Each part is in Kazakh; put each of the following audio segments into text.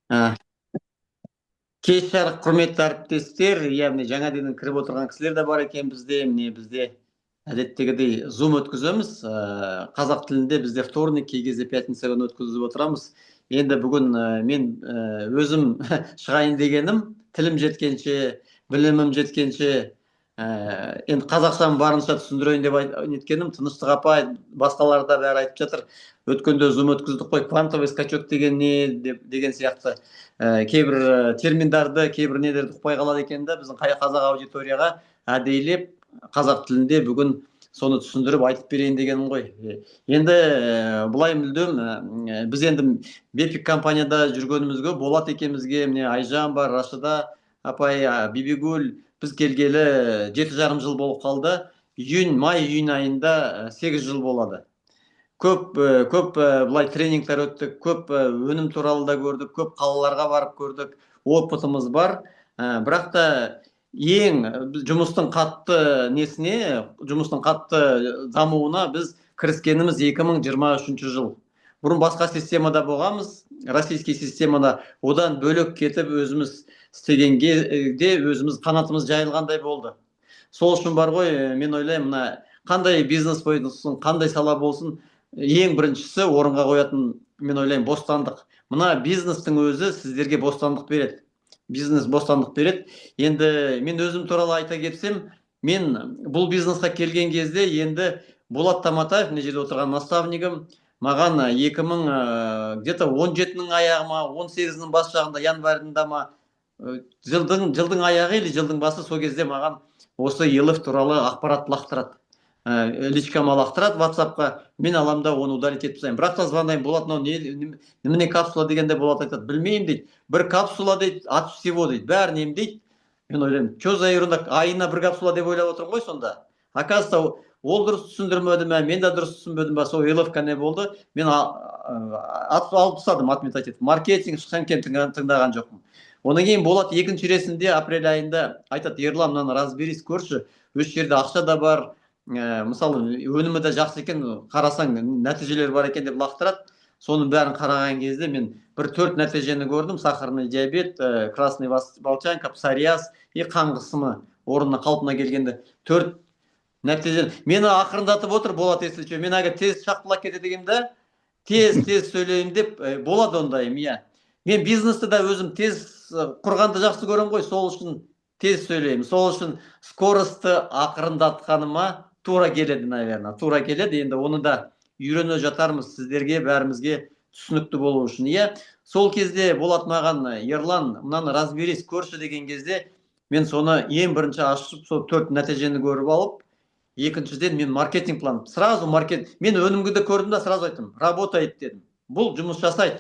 А, Кеш жарық құрметті әріптестер, яғни жаңа дейін кіріп отырған кісілер де бар екен бізде. Міне бізде әдеттегідей зум өткіземіз. Қазақ тілінде бізде вторник, кей кезде пятница күні өткізіп отырамыз. Енді бүгін мен өзім шығайын дегенім, тілім жеткенше, білімім жеткенше, енді қазақшаны барынша түсіндірейін деп неткенім. Тыныштық апа, басқалар да бәрі айтып жатыр. Өткенде зум өткіздік қой, квантовый скачок деген не деген сияқты кейбір терминдарды, кейбір нелерді ұқпай қалады екен да. Біздің қазақ аудиторияға әдейілеп қазақ тілінде бүгін соны түсіндіріп айтып берейін дегенім ғой. Енді былай мүлдем біз енді бепик компанияда жүргенімізге, Болат екемізге, міне Айжан бар, Рашыда апай, Бибигүл, біз келгелі 7,5 жыл болып қалды. Май-июнь айында 8 жыл болады. Көп былай тренингтер өттік, көп өнім туралы да көрдік, көп қалаларға барып көрдік, опытымыз бар. Бірақ та ең жұмыстың қатты дамуына біз кіріскеніміз 2023 жыл. Бұрын басқа системада болғанбыз, российский системада. Одан бөлек кетіп өзіміз істегенге де өзіміз қанатымыз жайылғандай болды. Сол үшін бар ғой, мен ойлаймын, мына қандай бизнес болсын, қандай сала болсын, ең біріншісі орынға қоятын, мен ойлаймын, бостандық. Мына бизнестің өзі сіздерге бостандық береді. Бизнес бостандық береді. Енді мен өзім туралы айта кетсем, мен бұл бизнесқа келген кезде енді Болат Таматаев, мына жерде отырған наставнигім, маған 2017-нің аяғы ма, 18-нің бас жағында, январьында ма, жылдың аяғы или жылдың басы, сол кезде маған осы ЕЛФ туралы ақпарат лақтырады. Личкама лақтырады WhatsApp-қа, мен аламын да оны удалить етіп тастаймын. Бірақ та звондаймын, Болат, мынау немене капсула дегенде Болат айтады, білмеймін дейді. Бір капсула дейді, от всего дейді, бәрін емдейді. Мен ойлаймын, что за ерунда, айына бір капсула деп ойлап отырмын ғой сонда. Оказывается, ол дұрыс түсіндірмеді ме, мен де дұрыс түсінбедім ба, сол ЕЛФ-ка не болды. Мен алып тастадым, отмет етіп. Маркетинг ешқашан тыңдаған жоқпын. Одан кейін Болат екінші ресінде апрель айында айтады, Ерлан, мынаны разберись, көрші, осы жерде ақша да бар, мысалы өнімі де жақсы екен, қарасаң нәтижелер бар екен деп лақтырады. Соның бәрін қараған кезде мен бір 4 нәтижені көрдім: сахарный диабет, красный волчанка, псориаз и қан қысымы орнына қалпына келгенде 4 нәтиже. Мені ақырындатып отыр Болат, если что. Мен әгер тез шақпылап кетеді дегенде, тез сөйлейін деп, болады ондайым, иә. Мен бизнесті да өзім тез құрғанды жақсы көремін ғой, сол үшін тез сөйлеймін. Сол үшін скорості ақырындатқаныма тура келеді, наверное, тура келеді. Енді оны да үйрене жатармыз, сіздерге, бәрімізге түсінікті болу үшін. Иә, сол кезде Болат маған, Ерлан, мынаны разберись, көрші деген кезде, мен соны ең бірінші ашып, сол 4 нәтижені көріп алып, екіншіден мен маркетинг план, мен өнімді де көрдім да сразу айттым, работает дедім. Бұл жұмыс жасайды.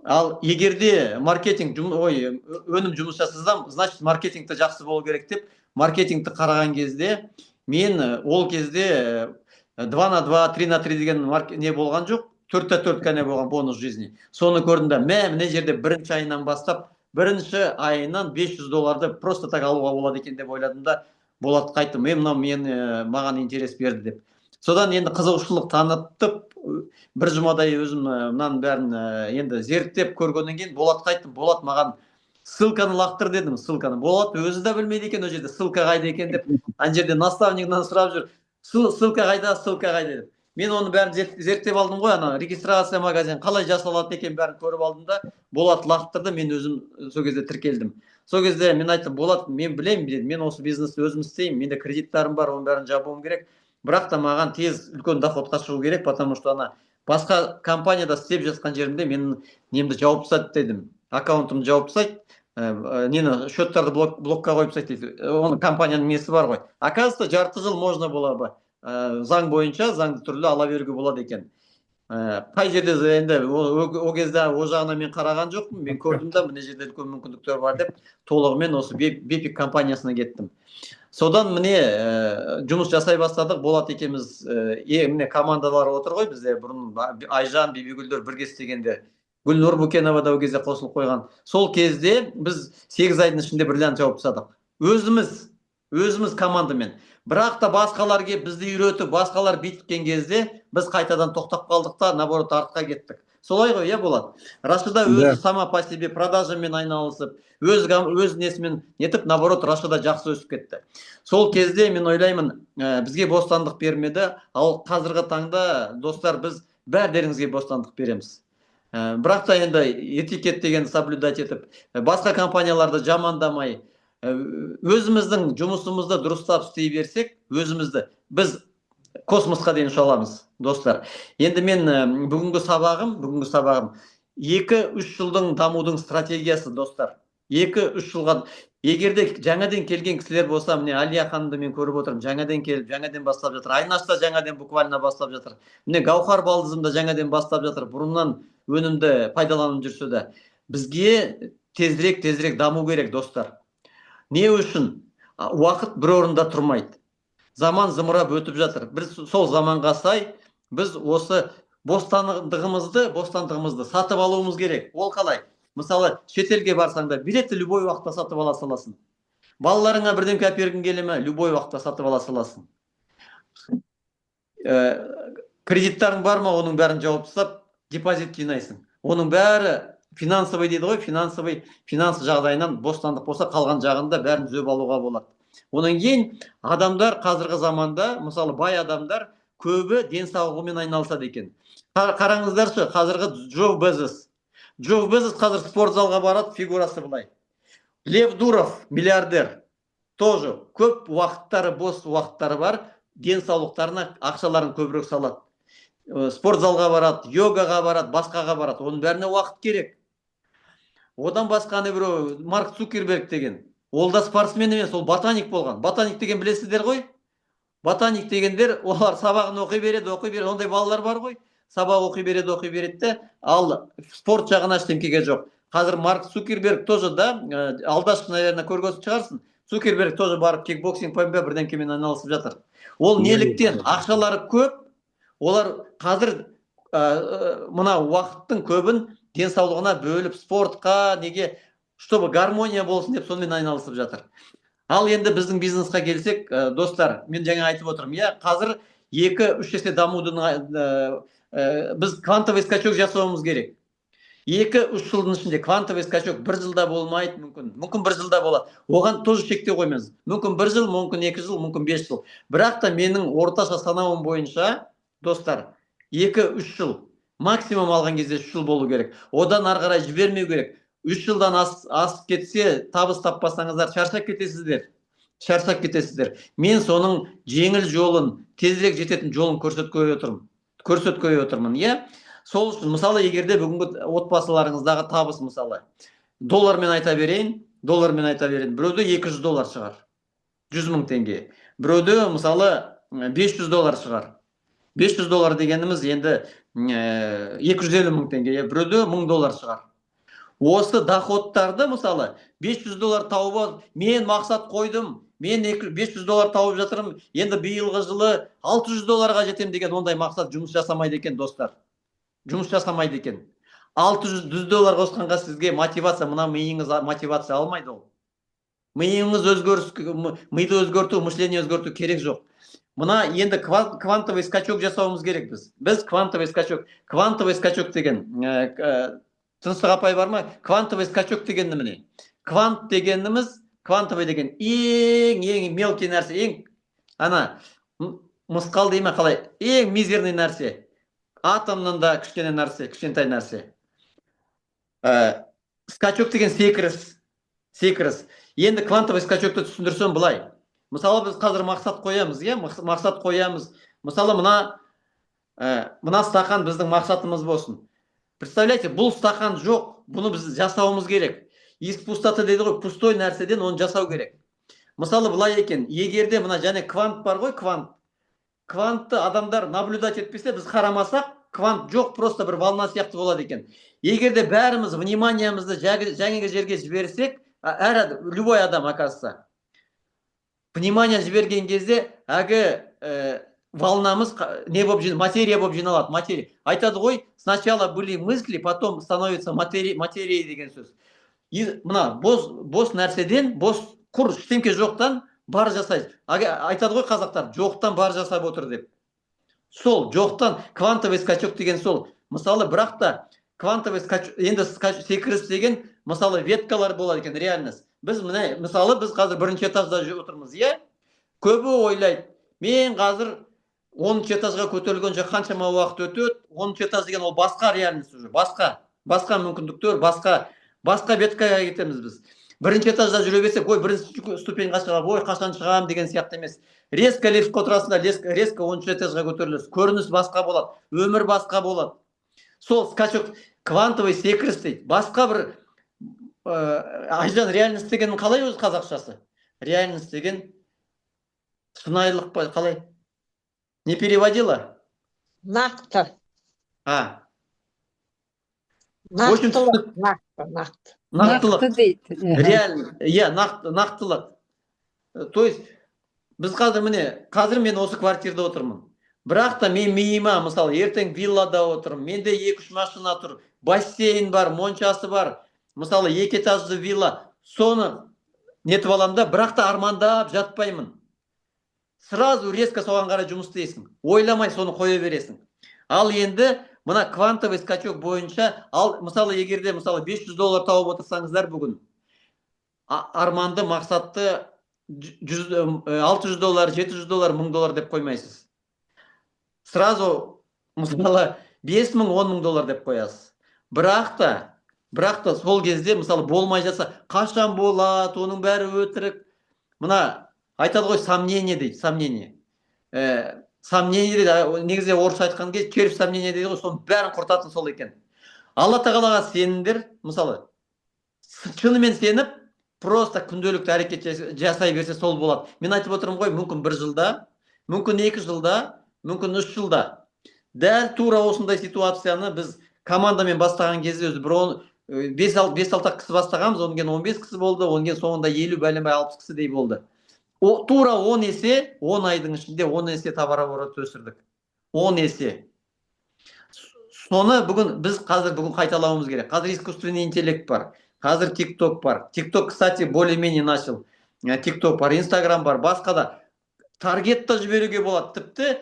Ал егерде өнім жұмыс жасасам, значит маркетингті жақсы болу керек деп, маркетингті қараған кезде, мен ол кезде 2/2, 3/3 деген не болған жоқ, 4/4 кәне болған бонус жизни. Соны көрдім да, міне жерде бірінші айынан бастап, бірінші айынан $500 просто так алуға болады екен деп ойладым да, Болат қайттым, маған интерес берді деп. Содан енді қызығушылық танытып, бір жұмадай өзім мынаның бәрін енді зерттеп көргеннен кейін Болат қайттым, Болат маған ссылканы лақтыр дедім, ссылканы. Болат өзі де білмейді екен ол жерде ссылка қайда екен деп, ана жерде наставнигінен сұрап жүр, ссылка қайда деп. Мен оны бәрін зерттеп алдым ғой, ана регистрация магазин қалай жасалады екен бәрін көріп алдым да, Болат лақтырды, мен өзім сол кезде тіркелдім. Сол кезде мен айттым, Болат, мен білемін дедім, мен осы бизнесті өзім істеймін, менде кредиттарым бар, оның бәрін жабуым керек. Бірақ та маған тез үлкен доходқа шығу керек, потому что ана басқа компанияда істеп жатқан жерімде мен немді жауып тастады дедім. Аккаунтымды жауып тастайды, нені счеттарды блокқа қойып тастайды дейді. Оның компанияның несі бар ғой. Оказывается, жарты жыл можно было, заң бойынша, заңды түрде ала беруге болады екен. Қай жерде енді о кезде о жағына мен қараған жоқпын, мен көрдім да, мына жерде үлкен мүмкіндіктер бар деп, толығымен осы бепик компаниясына кеттім. Содан міне жұмыс жасай бастадық. Болат екеміз, міне командалар отыр ғой бізде, бұрын Айжан, Бибигүлдер бірге істегенде, Гүлнұр Букенова да о кезде қосылып қойған. Сол кезде біз 8 айдың ішінде бриллиант жауып тастадық. Өзіміз командамен. Бірақ та басқалар келіп бізді үйретіп, басқалар биткен кезде біз қайтадан тоқтап қалдық та, наоборот, артқа кеттік. солай ғой, иә болады. Рашида өзі сама по себе продажамен айналысып, өз несімен нетіп, наоборот, Рашида жақсы өсіп кетті. Сол кезде мен ойлаймын, бізге бостандық бермеді, ал қазіргі таңда достар біз бәрдеріңізге бостандық береміз. Бірақ та енді этикет дегенді соблюдать етіп, басқа компанияларды жамандамай, өзіміздің жұмысымызды дұрыстап істей берсек, біз космосқа дейін ұша аламыз, достар. Енді мен бүгінгі сабағым 2-3 жылдың дамудың стратегиясы, достар. 2-3 жылға, егерде жаңадан келген кісілер болса, міне Алия ханымды мен көріп отырмын, жаңадан келіп, жаңадан бастап жатыр. Айнаш та жаңадан буквально бастап жатыр. Міне Гаухар балдызым да жаңадан бастап жатыр. Бұрыннан өнімді пайдаланып жүрсе де. Бізге тезірек даму керек, достар. Не үшін? Уақыт бір орында тұрмайды. Заман зымырап өтіп жатыр. Біз сол заманға сай, біз осы бостандығымызды сатып алуымыз керек. Ол қалай? Мысалы, шетелге барсаңда, билетті любой уақытта сатып ала саласың. Балаларыңа бірден әпергің келе ме? Любой уақытта сатып ала саласың. Кредиттарың бар ма? Оның бәрін жауып тастап, депозит жинайсың. Оның бәрі финансовый дейді ғой, финанс жағдайынан бостандық болса, қалған жағында бәрін жөп алуға болады. Оның ең адамдар қазіргі заманда, мысалы бай адамдар көбі денсаулығымен айналысады екен. Қараңыздаршы, қазіргі Джефф Безос қазір спортзалға барады, фигурасы былай. Лев Дуров, миллиардер, тоже көп уақыттары, бос уақыттары бар, денсаулықтарына ақшаларын көбірек салады. Спортзалға барады, йогаға барады, басқаға барады. Оның бәріне уақыт керек. Одан басқаны біреу Марк Цукерберг деген. Ол да спортсмен емес, ол ботаник болған. Ботаник деген білесіздер ғой? Ботаник дегендер, олар сабағын оқи береді, ондай балалар бар ғой. Сабақ оқи береді, ал спорт жағына ештеңеге жоқ. Қазір Марк Цукерберг тоже да, алдашы, наверное, көрген шығарсың. Цукерберг тоже барып кикбоксинг бірден кемен айналысып жатыр. Ол неліктен? Ақшалары көп, олар қазір мына уақыттың көбін денсаулығына бөліп, спортқа, неге, чтобы гармония болсын деп сонымен айналысып жатыр. Ал енді біздің бизнесқа келсек, достар, мен жаңа айтып отырмын, иә, қазір 2-3 есе дамудың біз квантовый скачок жасауымыз керек. 2-3 жылдың ішінде квантовый скачок 1 жылда болмайды, мүмкін 1 жылда болады. Оған тоже шектеу қоймаңыз. Мүмкін 1 жыл, мүмкін 2 жыл, мүмкін 5 жыл. Бірақ та менің орташа санауым бойынша, достар, 2-3 жыл, максимум алған кезде 3 жыл болу керек. Одан ары қарай жібермеу керек. 3 жылдан асып кетсе, табыс таппасаңыздар, шаршап кетесіздер. Мен соның жеңіл жолын, тезірек жететін жолын көрсеткөй отырмын, иә? Сол үшін, мысалы, егерде бүгінгі отбасыларыңыздағы табыс, мысалы, доллармен айта берейін, біреуде $200 шығар, 100 мың теңге. Біреуде, мысалы, $500 шығар. $500 дегеніміз енді 250 мың теңге, біреуде $1000 шығар. Осы доходтарды, мысалы, $500 тауып, мен мақсат қойдым, мен $500 тауып жатырмын, енді биылғы жылы $600 жетем деген ондай мақсат жұмыс жасамайды екен, достар. Жұмыс жасамайды екен. $600 қосқанға сізге мотивация, мына миыңыз мотивация алмайды ол. Миды өзгерту, мышление өзгерту керек жоқ. Мына енді квантовый скачок жасауымыз керек біз. Біз квантовый скачок деген, Тыныстық апай бар ма? Квантовый скачок дегенді міне. Квантовый деген ең мелкий нәрсе, мысқал дейме қалай, ең мизерный нәрсе. Атомнан да кішкентай нәрсе. Скачок деген секіріс. Енді квантовый скачокты түсіндірсем бұлай. Мысалы, біз қазір мақсат қоямыз. Мысалы, мына стақан біздің мақсатымыз болсын. Представляете, бұл стақан жоқ, бұны біз жасауымыз керек. Из пустоты дейді ғой, пустой нәрседен оны жасау керек. Мысалы, бұлай екен, егерде мына және квант бар ғой, квантты адамдар наблюдать етпесе, біз қарамасақ, квант жоқ, просто бір волна сияқты болады екен. Егерде бәріміз вниманиямызды жаңағы жерге жіберсек, любой адам, оказывается, внимание жіберген кезде, волнамыз материя болып жиналады, материя. Айтады ғой, сначала были мысли, потом становится материя деген сөз. Мына бос нәрседен, бос құр ештеңке жоқтан бар жасайды. Айтады ғой қазақтар, жоқтан бар жасап отыр деп. Сол жоқтан квантовый скачок деген сол. Мысалы, бірақ та квантовый енді секіріс деген мысалы веткалар болады екен, реальность. Біз міне мысалы біз қазір бірінші этажда отырмыз, иә? Көбі ойлайды, мен қазір 10-шы этажға көтерілгенше қаншама уақыт өтеді. 10-шы этаж деген ол басқа реальность уже, басқа мүмкіндіктер, басқа веткаға кетеміз біз. Бірінші этажда жүре берсек, ой, бірінші ступеньға шығамын, ой, қашан шығамын деген сияқты емес. Резко лифтке отырасыңдар, резко 10-шы этажға көтерілесіз. Көрініс басқа болады, өмір басқа болады. Сол скачок, квантовый секіріс дейді. Басқа бір Айжан, реальность деген қалай өз қазақшасы? Реальность деген шынайылық па, қалай? Не переводила? Нақты. Нақтылық дейді. Реально, иә, нақтылық. То есть, біз қазір мен осы квартирада отырмын. Бірақ та мен миыма, мысалы, ертең виллада отырмын, менде 2-3 машина тұр, бассейн бар, моншасы бар, мысалы, 2 этажды вилла, соны нетіп аламын да, бірақ та армандап жатпаймын. Сразу резко соған қарай жұмыс істейсің, ойламай соны қоя бересің. Ал енді мына квантовый скачок бойынша, мысалы, егерде мысалы $500 тауып отырсаңыздар бүгін, арманды, мақсатты $600, $700, $1000 деп қоймайсыз. Сразу, мысалы, $5000, $10,000 деп қоясыз. Бірақ та сол кезде, мысалы, болмай жатса, қашан болады, оның бәрі өтірік. Мына айтады ғой, сомнение дейді, сомнение. Сомнение дейді, негізде орысша айтқан кезде, червь сомнение дейді ғой, соның бәрін құртатын сол екен. Алла тағалаға сеніңдер, мысалы, шынымен сеніп, просто күнделікті әрекет жасай берсе сол болады. Мен айтып отырмын ғой, мүмкін 1 жылда, мүмкін 2 жылда, мүмкін 3 жылда. Дәл тура осындай ситуацияны біз командамен бастаған кезде өзі 5-6 кісі бастағанбыз, онан кейін 15 кісі болды, онан кейін соңында 50, бәленбай 60 кісідей болды. Тура 10 есе, 10 айдың ішінде 10 есе товарооборот өсірдік. 10 есе. Соны біз қазір қайталауымыз керек. Қазір искусственный интеллект бар. Қазір TikTok бар. TikTok, кстати, более-менее начал. TikTok бар, Instagram бар, басқа да. Таргетті жіберуге болады, тіпті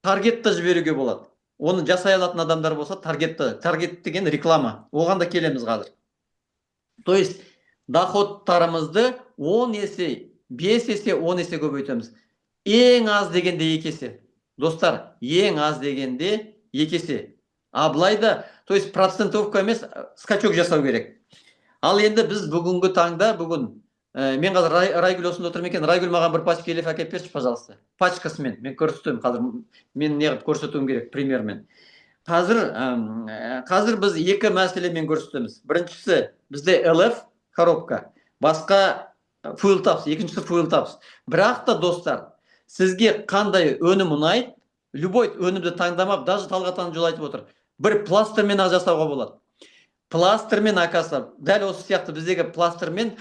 таргетті жіберуге болады. Оны жасай алатын адамдар болса, таргет деген реклама. Оған да келеміз қазір. То есть, доходтарымызды 10 есе, 5 есе, 10 есе көбейтеміз. Ең аз дегенде 2 есе. Достар, ең аз дегенде 2 есе. Аблайда, то есть процентовка емес, скачок жасау керек. Ал енді біз бүгінгі таңда, мен қазір Райгүл осында отырмын екен, Райгүл маған бір пачка елеф әкеп берші, пожалуйста. Пачкасымен, мен көрсетемін қазір, мен неғып көрсетуім керек, примермен. Қазір біз 2 мәселемен көрсетеміз. Біріншісі, бізде LF коробка, басқа fuel taps, екіншісі fuel taps. Бірақ та, достар, сізге қандай өнім ұнайды, любой өнімді таңдамап, даже Талғат жол айтып отыр. Бір пластермен жасауға болады. Пластермен акаса, дәл осы сияқты біздегі пластермен,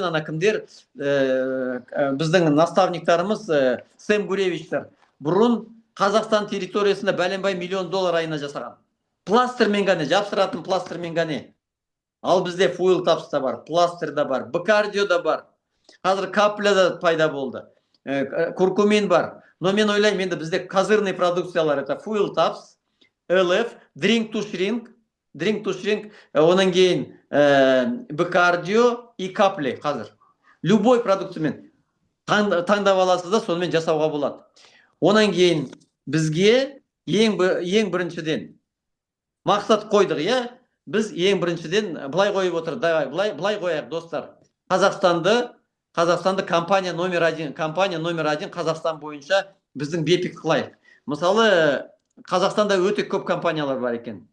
ана кімдер, біздің наставниктарымыз, Сэм Гуревичтер, бұрын Қазақстан территориясында бәленбай $1 миллион айына жасаған. Пластермен ғане, жапсыратын пластермен ғане. Ал бізде fuel taps да бар, пластер да бар, бикардио да бар. Қазір капля да пайда болды. Куркумин бар. Но мен ойлаймын, енді бізде козырный продукциялар, это fuel taps, LF, drink to shrink, онан кейін бикардио и капли қазір. Любой продуктымен таңдап аласыз да, сонымен жасауға болады. Онан кейін бізге ең біріншіден мақсат қойдық, иә? Біз ең біріншіден былай қойып отыр, былай қояйық, достар. Қазақстанды компания номер 1 Қазақстан бойынша біздің бепик қылайық. Мысалы, Қазақстанда өте көп компаниялар бар екен.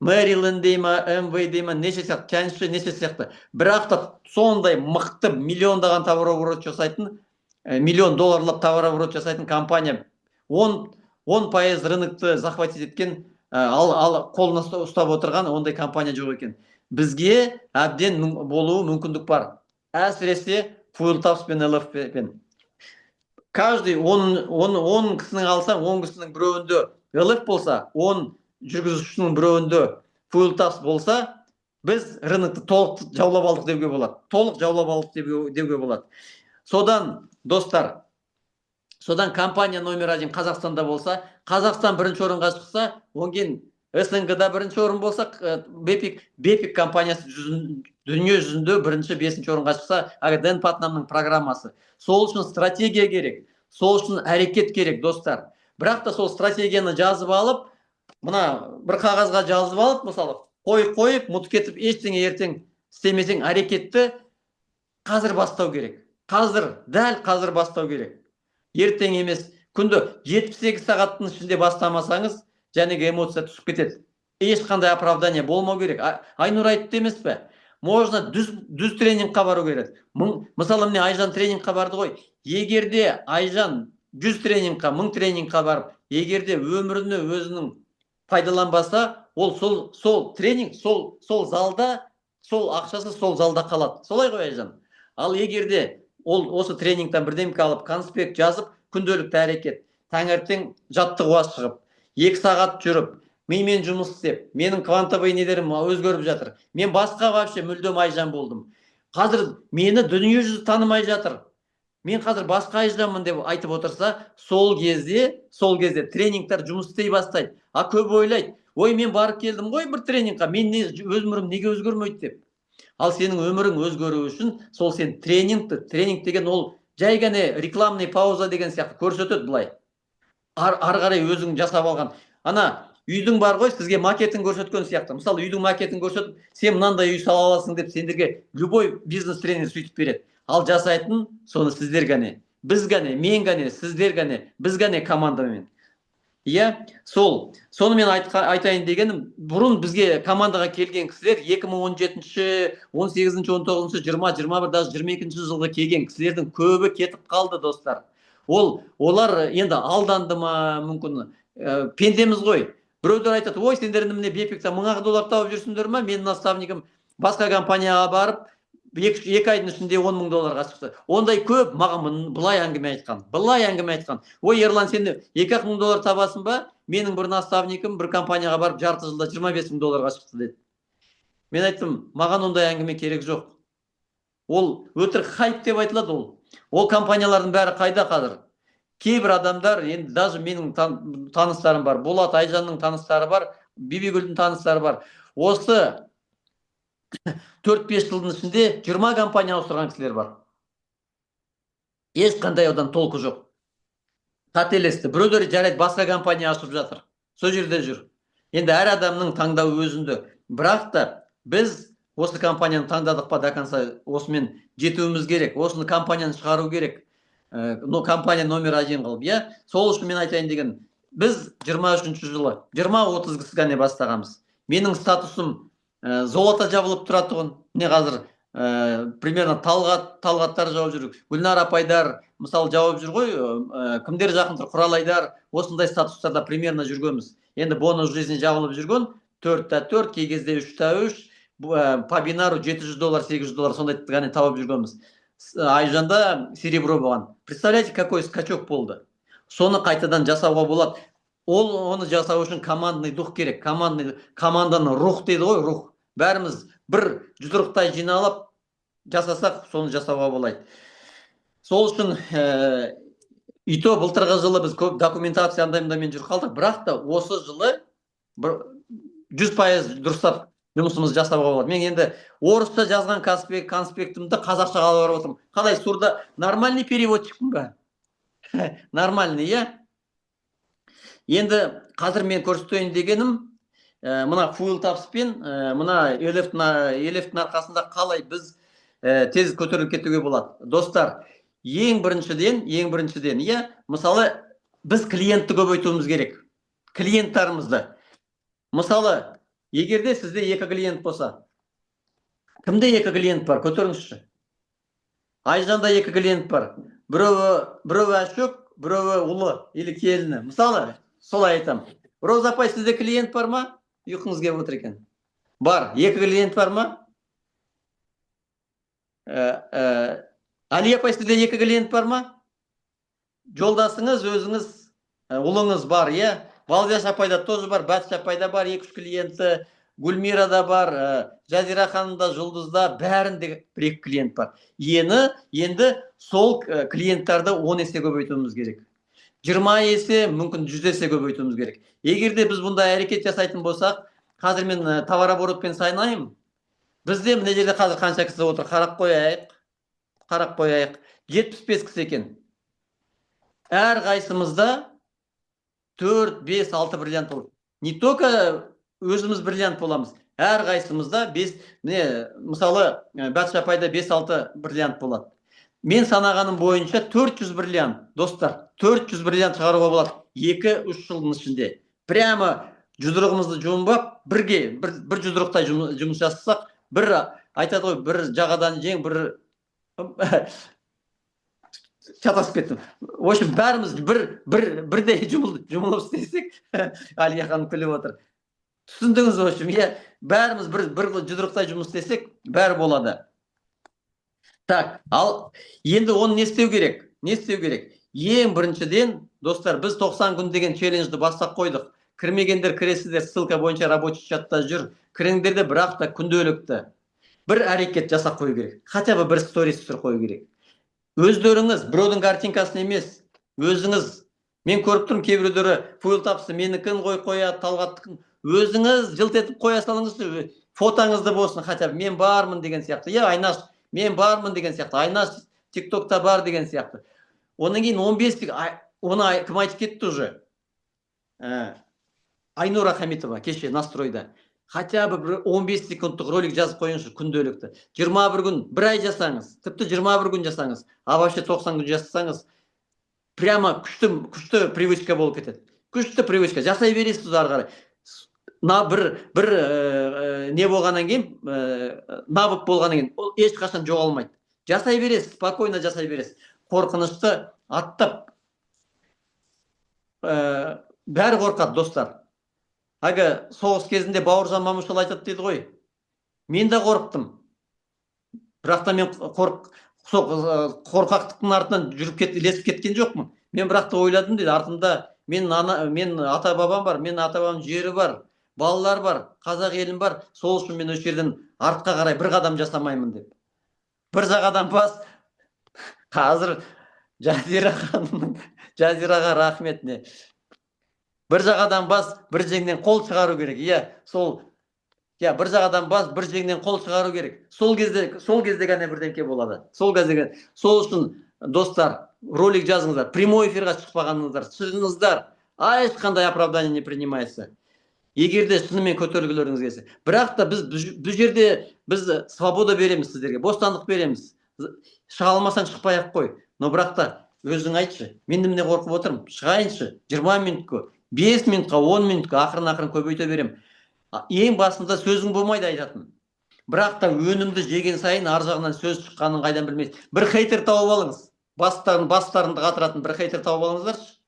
Мэриленд дейма, МВ дейма, неше сияқты. Бірақ та сондай мықты миллиондаған товарооборот жасайтын, $1 миллион товарооборот жасайтын компания 10% рынокты захватить еткен, ал қолына ұстап отырған ондай компания жоқ екен. Бізге әбден болуы мүмкіндік бар. Әсіресе fuel taps пен LF пен. Каждый 10 кісінің алсаң, 10 кісінің біреуінде LF болса, 10 жүргізушінің біреуінде fuel taps болса, біз рынокты толық жаулап алдық деуге болады. Содан, достар, компания номер 1 Қазақстанда болса, Қазақстан бірінші орынға шықса, онген СНГда бірінші орын болсақ, Бепик компаниясы дүние жүзінде бірінші 5-ші орынға шықса, Дэн Патнамның программасы. Сол үшін стратегия керек, сол үшін әрекет керек, достар. Бірақ та сол стратегияны жазып алып, мына бір қағазға жазып алып, мысалы, қойып, мұт кетіп, ештеңе ертең істемесең, әрекетті қазір бастау керек. Дәл қазір бастау керек. Ертең емес, күнді 78 сағаттың ішінде бастамасаңыз, жәнегі эмоция түсіп кетеді. Ешқандай оправдание болмау керек. Айнұр айтты емес пе? Можно дүз тренингқа бару керек. Мысалы, міне Айжан тренингқа барды ғой. Егерде Айжан 100 тренингқа, 1000 тренингқа барып, егерде өміріні өзінің пайдаланбаса, ол сол тренинг, сол залда, сол ақшасы сол залда қалады. Солай ғой, Айжан? Ал егерде ол осы тренингтен бірдемке алып, конспект жазып, күнделікті әрекет, таңертең жаттығуға шығып, 2 сағат жүріп, мимен жұмыс істеп, менің квантовый нелерім өзгеріп жатыр. Мен басқа вообще мүлдем Айжан болдым. Қазір мені дүние жүзі танымай жатыр. Мен қазір басқа Айжанмын деп айтып отырса, сол кезде тренингтер жұмыс істей бастайды. Көп ойлайды, ой, мен барып келдім ғой бір тренингқа, мен өмірім неге өзгермейді деп. Ал сенің өмірің өзгеру үшін сол сен тренинг деген ол жай ғана рекламный пауза деген сияқты көрсетеді былай. Ары қарай өзің жасап алған. Ана үйдің бар ғой, сізге макетін көрсеткен сияқты. Мысалы, үйдің макетін көрсетіп, сен мынандай үй сала аласың деп сендерге любой бизнес тренер сөйтіп береді. Ал жасайтын соны сіздер ғана. Біз ғана, мен ғана, сіздер ғана, біз ғана командамен. Иә, соны мен айтайын дегенім, бұрын бізге командаға келген кісілер 2017-ші, 18-ші, 19-ші, 20, 21, даже 22-ші жылғы келген кісілердің көбі кетіп қалды, достар. Олар енді алданды ма, мүмкін пендеміз ғой. Біреулер айтады, ой, сендер міне Бепикте $1000 тауып жүрсіңдер ма? Менің наставнигім басқа компанияға барып, 2 айдың ішінде $10,000 шықты. Ондай көп маған былай әңгіме айтқан. Ой, Ерлан, сен $2,000 табасың ба? Менің бір наставникім бір компанияға барып жарты жылда $25,000 шықты деді. Мен айттым, маған ондай әңгіме керек жоқ. Ол өтірік хайп деп айтылады ол компаниялардың бәрі қайда қазір? Кейбір адамдар, енді даже менің таныстарым бар, Болат Айжанның таныстары бар, Бибигүлдің таныстары бар. Осы 4-5 жылдың ішінде 20 компания ауыстырған кісілер бар. Ешқандай одан толқы жоқ. Қателесті. Біреулер жарайды басқа компания ашып жатыр. Сол жерде жүр. Енді әр адамның таңдауы өзінде. Бірақ та біз осы компанияны таңдадық па до конца, осымен жетуіміз керек. Осыны компанияны шығару керек. Компания номер 1 қылып, иә? Сол үшін мен айтайын деген, біз 23-ші жылы 20-30 кісі ғана бастағанбыз. Менің статусым золото жабылып тұрады тұғын. Міне қазір примерно талғаттар жауып жүр. Гүлнар апайдар, мысалы, жауып жүр ғой. Кімдер жақын тұр? Құралайдар. Осындай статустарда примерно жүргенбіз. Енді бонус жизни жабылып жүрген 4-4, кей кезде 3-3, по бинару $700, $800 сондай ғана тауып жүргенбіз. Айжанда серебро болған. Представляете, какой скачок болды. Соны қайтадан жасауға болады. Оны жасау үшін командный дух керек. Команданың рух дейді ғой, рух. Бәріміз бір жұдырықтай жиналып жасасақ, соны жасауға болады. Сол үшін ито былтырғы жылы біз көп документация андаймен жүріп қалдық. Бірақ та осы жылы 100% дұрыстап жұмысымыз жасауға болады. Мен енді орысша жазған конспектімді қазақшаға алып барып отырмын. Қалай, сурда нормальный переводчикпін ба? Нормальный, иә? Енді қазір мен көрсетейін дегенім, мына фуйл тапспен, мына елефтің арқасында қалай біз тез көтеріліп кетуге болады. Достар, ең біріншіден, иә, мысалы, біз клиентті көбейтуіміз керек. Клиенттарымызды. Мысалы, егерде сізде 2 клиент болса, кімде 2 клиент бар? Көтеріңізші. Айжанда 2 клиент бар. Біреуі әшөк, біреуі ұлы, или келіні. Мысалы, солай айтам. Роза апай, сізде клиент бар ма? Ұйқыңыз келіп отыр екен. Бар. 2 клиент бар ма? Али апай, сізде 2 клиент бар ма? Жолдасыңыз, өзіңіз, ұлыңыз бар, иә? Балдияш апайда тоже бар, Бәтіш апайда бар, 2-3 клиенті, Гүлмирада бар, Жазира ханымда, Жұлдызда, бәрінде 1-2 клиент бар. Енді сол клиенттарды 10 есе көбейтуіміз керек. 20 есе, мүмкін 100 есе көбейтуіміз керек. Егерде біз бұндай әрекет жасайтын болсақ, қазір мен товар оборотпен сайнаймын. Бізде мына жерде қазір қанша кісі отыр? Қарап қояйық. 75 кісі екен. Әр қайсымызда 4, 5, 6 бриллиант болады. Не только өзіміз бриллиант боламыз. Әр қайсымызда 5, мысалы, Батшапайда 5-6 бриллиант болады. Мен санағаным бойынша 400 бриллиант, достар, 400 бриллиант шығаруға болады 2-3 жылдың ішінде. Прямо жұдырығымызды жұмбап, бір жұдырықтай жұмыс жасасақ, бір айтады ғой, бір жағадан жең, бір шатасып кеттім. В общем, бәріміз бірдей жұмылып істесек, Алия ханым күліп отыр. Түсіндіңіз, в общем, бәріміз бір жұдырықтай жұмыс істесек, бәрі болады. Так, ал енді оны не істеу керек? Ең біріншіден, достар, біз 90 күн деген челленджді бастап қойдық. Кірмегендер кіресіздер, ссылка бойынша рабочий чатта жүр. Кіріңдерде, бірақ та күнделікті бір әрекет жасап қою керек. Хотя бы бір сторис түсіріп қою керек. Өздеріңіз, біреудің картинкасын емес, өзіңіз, мен көріп тұрмын, кейбіреулері фойл тапсы, менікін қояды, Талғаттықын. Өзіңіз жылт етіп қоя салыңыз, фотоңызды болсын, хотя бы мен бармын деген сияқты. Айнаш, мен бармын деген сияқты. Айнаш TikTok'та бар деген сияқты. Онан кейін 15, оны кім айтып кетті уже? Айнура Хамитова кеше настройда. Хотя бы 15 секундтық ролик жазып қойыңызшы күнделікті. 21 күн, бір ай жасаңыз, тіпті 21 күн жасаңыз, а вообще 90 күн жасаңыз, прямо күшті привычка болып кетеді. Күшті привычка. Жасай бересіз ары қарай. Бір не болғаннан кейін, навык болғаннан кейін, ол ешқашан жоғалмайды. Жасай бересіз, спокойно жасай бересіз. Қорқынышты аттап, бәрі қорқады, достар. Соғыс кезінде Бауыржан Момышұлы айтады дейді ғой. Мен де қорықтым. Бірақ та мен қорқақтықтың артынан жүріп ілесіп кеткен жоқпын. Мен бірақ та ойладым дейді, артымда мен ата бабам бар, мен ата бабам жері бар, балалар бар, қазақ елім бар. Сол үшін мен осы жерден артқа қарай бір қадам жасамаймын деп. Бір жағадан бас, қазір Жазираға рахмет. Бір жағадан бас, бір жеңнен қол шығару керек. Бір жағадан бас, бір жеңнен қол шығару керек. Сол кезде ғана бірдеңке болады. Сол үшін, достар, ролик жазыңыздар. Прямой эфирға шықпағаныңыздар, шығыңыздар. Ешқандай оправдание не принимается. Егерде шынымен көтерілгілеріңіз келсе. Бірақ та бұл жерде біз свобода береміз сіздерге, бостандық береміз. Шыға алмасаң шықпай-ақ қой. Но бірақ та өзің айтшы. Мен немене қорқып отырмын? Шығайыншы. 20 минутқа, 5 минутқа, 10 минутқа ақырын көбейте берем. Ең басында сөзің болмайды айтатын. Бірақ та өнімді жеген сайын ар жағынан сөз шыққанын қайдан білмейсіз. Бір хейтер тауып алыңыз. Бастарында қатыратын бір хейтер тауып алыңыздаршы.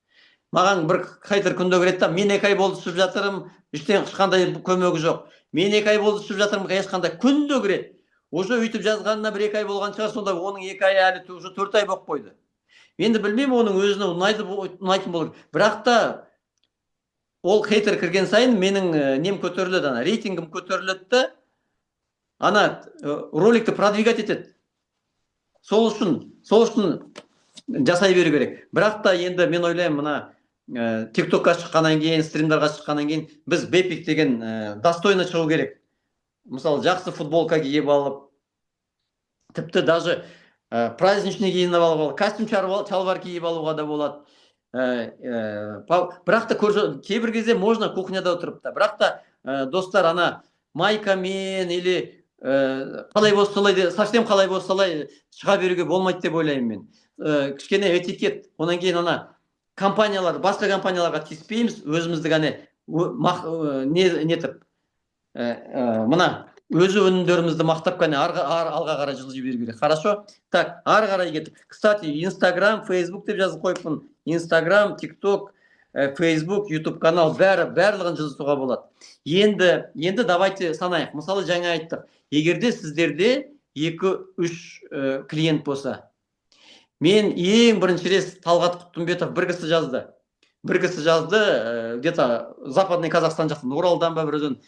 Маған бір хейтер күнде кіреді, мен 2 ай болды түсіп жатырмын, ешқандай көмегі жоқ. Мен 2 ай болды түсіп жатырмын, ешқандай күнде кіреді. Уже өйтіп жазғанына 1-2 ай болған шығар, сонда оның 2 ай әлі уже 4 ай болып қойды. Енді білмеймін, оның өзіне ұнайтын болар. Бірақ та ол хейтер кірген сайын менің нем көтеріледі, рейтингім көтеріледі, роликті продвигать етеді. Сол үшін жасай беру керек. Бірақ та енді мен ойлаймын, мына TikTokқа шыққаннан кейін, стримдарға шыққаннан кейін біз Бепик деген достойно шығу керек. Мысалы, жақсы футболка киіп алып, тіпті даже праздничный киініп алып, костюм шалбар киіп алуға да болады. Бірақ та кейбір кезде можно кухняда отырып та. Бірақ та, достар, майкамен или қалай болса совсем қалай болса шыға беруге болмайды деп ойлаймын мен. Кішкене этикет. Онан кейін басқа компанияларға тиіспейміз, өзімізді нетіп, мына өзі өнімдерімізді мақтап алға қарай жылжи беру керек. Хорошо? Так, ары қарай кетіп. Кстати, Instagram, Facebook деп жазып қойыппын. Instagram, TikTok, Facebook, YouTube канал барлығын жылжытуға болады. Енді давайте санайық. Мысалы, жаңа айттық. Егерде сіздерде 2-3 клиент болса, мен ең бірінші рет Талғат Құттымбетов бір кісі жазды, где-то Западный Казахстан жақтан, Оралдан ба біреуден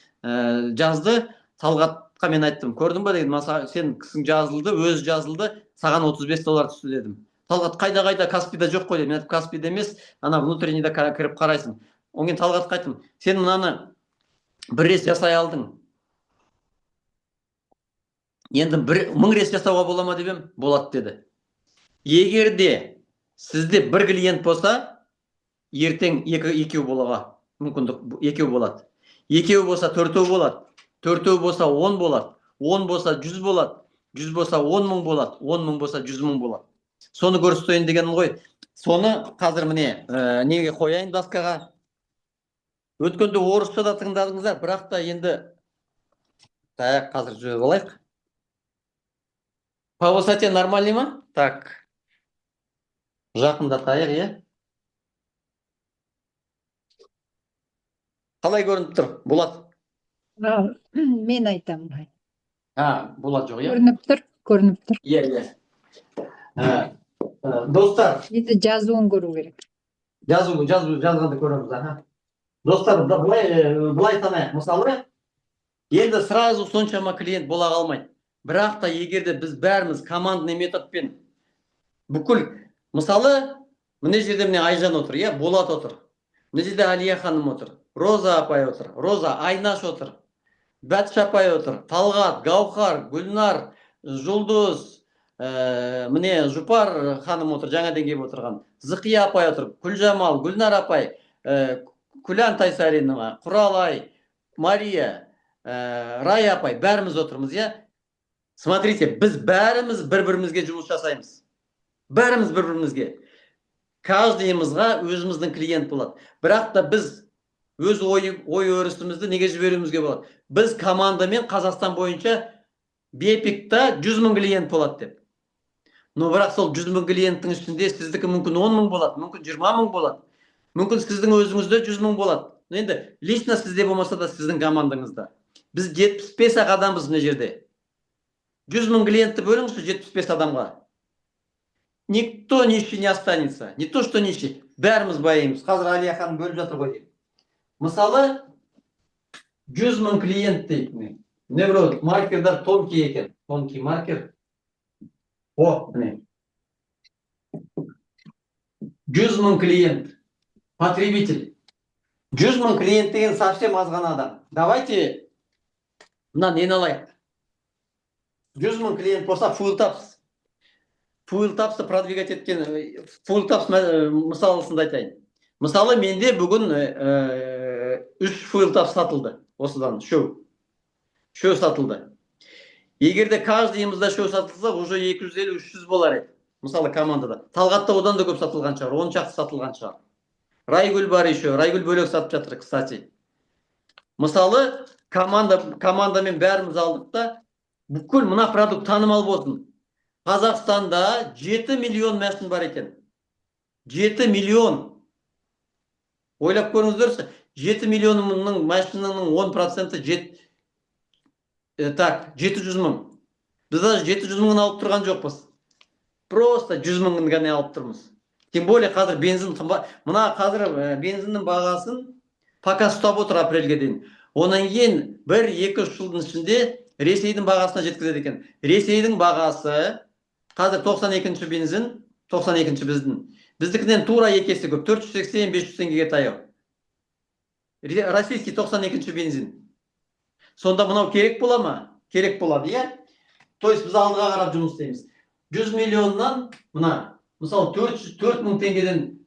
жазды. Талғатқа мен айттым, көрдің ба деген, сен кісің жазылды, өзі жазылды, саған $35 түсті дедім. Талғат қайда Каспийда жоқ қой деп. Мен айтып, Каспийда емес, ана внутреннийда кіріп қарайсың. Оңген Талғатқа айттым, сен мынаны бір рет жасай алдың, енді 1000 рет жасауға бола ма деп ем, болады деді. Егер де сізде бір клиент болса, ертең екеу болуға мүмкіндік, екеу болады. Екеу болса төртеу болады, төртеу болса 10 болады, 10 болса 100 болады, 100 болса 10 мың болады, 10 мың болса 100 мың болады. Соны көрсетейін дегенім ғой. Соны қазір міне неге қояйын доскаға. Өткенде орысша да тыңдадыңыздар, бірақ та енді қазір жүріп алайық. По высоте нормальный ма? Так. Жақындатайық, иә? Қалай көрініп тұр? Болат? Мен айтамын. Болат жоқ, иә? Көрініп тұр. Иә. Достар. Енді жазуын көру керек. Жазғанды көреміз. Достар, былай санайық. Мысалы, енді сразу соншама клиент бола қалмайды. Бірақ та егерде біз бәріміз командный методпен бүкіл, мысалы, мына жерде міне Айжан отыр, иә, Болат отыр. Мына жерде Алия ханым отыр, Роза апай отыр, Роза, Айнаш отыр, Бәтіш апай отыр, Талғат, Гаухар, Гүлнар, Жұлдыз, міне Жұпар ханым отыр, жаңадан келіп отырған, Зықия апай отыр, Күлжамал, Гүлнар апай, Күлян Тайсаринова, Құралай, Мария, Рая апай, бәріміз отырмыз, иә? Смотрите, біз бәріміз бір-бірімізге жұмыс жасаймыз. Бәріміз бір-бірімізге. Каждыйымызға өзіміздің клиент болады. Бірақ та біз өз ой өрісімізді неге жіберуімізге болады? Біз командамен Қазақстан бойынша Бепикта 100 мың клиент болады деп. Но бірақ сол 100 мың клиенттің ішінде сіздікі мүмкін 10 мың болады, мүмкін 20 мың болады. Мүмкін сіздің өзіңізде 100 мың болады. Енді лично сізде болмаса да сіздің командаңызда. Біз 75 адамбыз мына жерде. 100 мың клиентті бөліңізші 75 адамға. Никто нищий не останется. Не то, что нищий. Бәріміз байымыз. Қазір Алия ханым бөліп жатыр ғой. Мысалы, 100 мың клиент дейді. Не біреу маркердар тонкий екен. Тонкий маркер. Міне. 100 мың клиент. Потребитель. 100 мың клиент деген совсем аз ғана адам. Давайте мына нені алайық. 100 мың клиент болса Fulltaps. Fulltaps'ты продвигать еткен, Fulltaps мысалысында айтайын. Мысалы, менде бүгін 3 Fulltaps сатылды. Осыдан шоу сатылды. Егерде каждыйымызда шоу сатылса, уже 250-300 болар еді. Мысалы, командада. Талғатта одан да көп сатылған шығар, 10 шақты сатылған шығар. Райгүл бар еще, Райгүл бөлек сатып жатыр, кстати. Мысалы, командамен бәріміз алдық та, бүкіл мына продукт танымал болсын. Қазақстанда 7 миллион мәшін бар екен. 7 миллион. Ойлап көріңіздерші, 7 миллионның мәшінінің 10% 700 мың. Біз даже 700 мыңын алып тұрған жоқпыз. Просто 100 мыңын ғана алып тұрмыз. Тем более қазір бензин қымбат. Мына қазір бензиннің бағасын пока ұстап отыр апрельге дейін. Онан кейін 1-2 жылдың ішінде Ресейдің бағасына жеткізеді екен. Ресейдің бағасы қазір 92-ші бензин, 92-ші біздің. Біздікінен тура екесі көп, 480-500 теңгеге таяу. Российский 92-ші бензин. Сонда мынау керек бола ма? Керек болады, иә? То есть біз алдыға қарап жұмыс істейміз. 100 миллионнан, мына, мысалы 4 мың теңгеден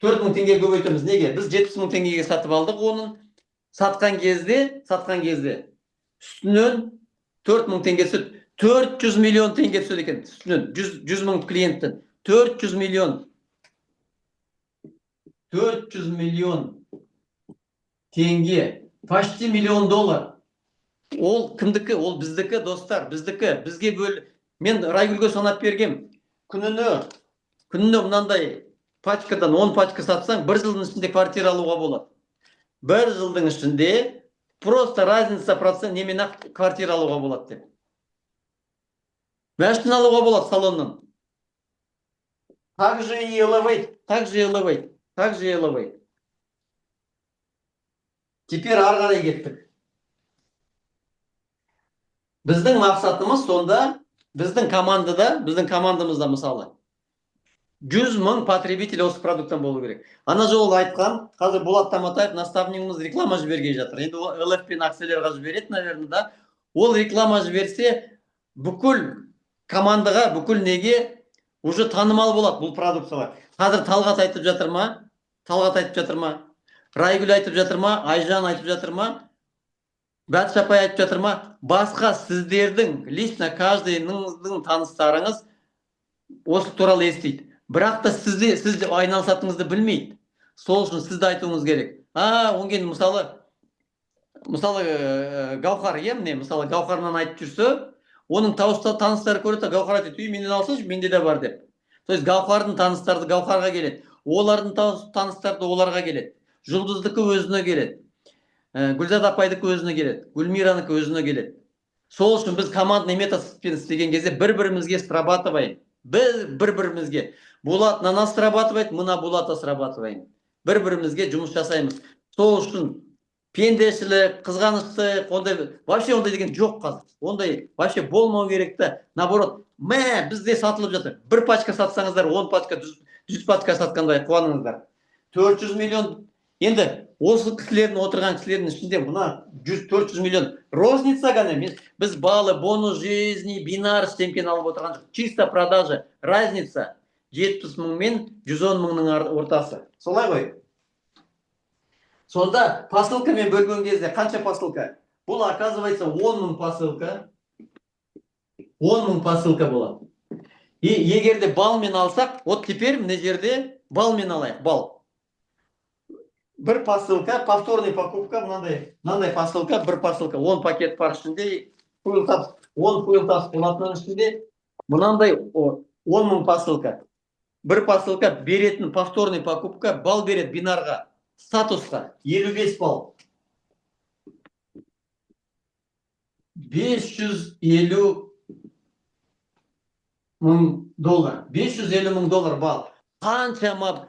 4 мың теңге көбейтеміз. Неге? Біз 70 мың теңгеге сатып алдық оның. Сатқан кезде үстінен 4 мың теңге түседі. 400 миллион теңге түседі екен. Үстінен 100 мың клиенттен. 400 миллион. 400 миллион теңге. Почти миллион доллар. Ол кімдікі? Ол біздікі, достар. Бізге бөл. Мен Райгүлге санап бергем. Күніне мынандай пачкадан 10 пачка сатсаң, 1 жылдың ішінде квартира алуға болады. 1 жылдың ішінде просто разница процент немен квартира алуға болады деп. Мәшін алуға болады салоннан. Также и элевейт. Теперь ары қарай кеттік. Біздің мақсатымыз сонда Біздің командамызда мысалы 100 мың потребитель осы продукттан болу керек. Ана жолы айтқан, қазір Болат Таматаев наставнигіміз реклама жібергей жатыр. Енді ол ЛФ пен акселерға жібереді, наверное, да. Ол реклама жіберсе, бүкіл командаға, бүкіл неге уже танымал болады бұл продукциялар. Қазір Талғат айтып жатыр ма? Талғат айтып жатыр ма? Райгүл айтып жатыр ма? Айжан айтып жатыр ма? Бәтіш апай айтып жатыр ма? Басқа сіздердің, лично каждыйыңыздың таныстарыңыз осы туралы естиді. Бірақ та сіз айналысатыныңызды білмейді. Сол үшін сізді айтуыңыз керек. Одан кейін мысалы Гаухар, міне, мысалы Гаухарынан айтып жүрсе, оның таныстары көреді, Гаухар айтады, менен алсайшы, менде де бар деп. То есть Гаухардың таныстары Гаухарға келеді. Олардың таныстары оларға келеді. Жұлдыздікі өзіне келеді. Гүлзат апайдікі өзіне келеді. Гүлмиранікі өзіне келеді. Сол үшін біз командный методпен істеген кезде бір-бірімізге срабатываем. Бір-бірімізге. Болат на нас срабатывает, мы на Болата срабатываем. Бір-бірімізге жұмыс жасаймыз. Сол үшін пендешілік, қызғаныштық, вообще ондай деген жоқ қазір. Ондай вообще болмау керекті. Наоборот, бізде сатылып жатыр. Бір пачка сатсаңыздар, 10 пачка, 100 пачка сатқандай қуаныңыздар. 400 миллион. Енді осы кісілердің, отырған кісілердің ішінде мұна 400 миллион розница ғана. Біз баллы, бонус жизни, бинар ештеңкені алып отырған жоқ. Чисто продажа, разница 70 мың мен 110 мыңның ортасы. Солай ғой. Сонда посылкамен бөлген кезде қанша посылка? Бұл оказывается 10 мың посылка. 10 мың посылка болады. Егерде балмен алсақ, вот теперь мына жерде балмен алайық, бал. Бір посылка, повторный покупка, мынандай посылка, бір посылка, 10 пакет бар ішінде, 10 фуйлтапс болатының ішінде, мынандай 10 мың посылка. Бір посылка беретін повторный покупка, бал береді бинарға, статусқа, 55 бал. 550 мың доллар. 550 мың доллар бал. Қаншама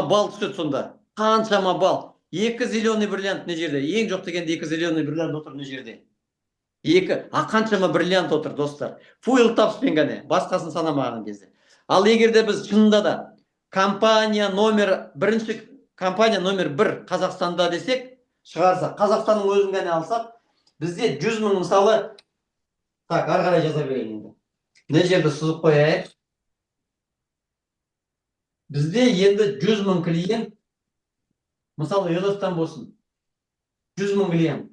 бал түседі сонда? Қаншама бал? 2 зеленый бриллиант не жерде? Ең жоқ дегенде 2 зеленый бриллиант отыр не жерде? Қаншама бриллиант отыр, достар. Фуйлтапспен ғана, басқасын санамаған кезде. Ал егерде біз шынында да компания номер 1 Қазақстанда десек, шығарса, Қазақстанның өзін ғана алсақ, бізде 100 мың мысалы, ары қарай жаза берейін енді. Не жерді сызып қояйық. Бізде енді 100 мың клиент, мысалы ЛФ-тан болсын, 100 мың клиент.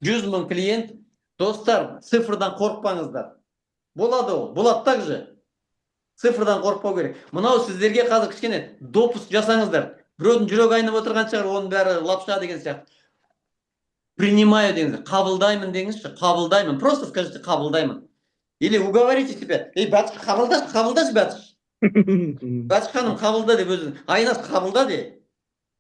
100 мың клиент, достар, цифрдан қорықпаңыздар. Болады ол, болады так же. Цифрдан қорықпау керек. Мынау сіздерге қазір кішкене допуск жасаңыздар. Біреудің жүрегі айнып отырған шығар, оның бәрі лапша деген сияқты. Принимаю деңіздер, қабылдаймын деңізші, қабылдаймын. Просто скажите, қабылдаймын. Или уговорите себя, бәтіш, қабылдашы бәтіш. Бәтіш ханым қабылда деп өзің, Айнас қабылда де.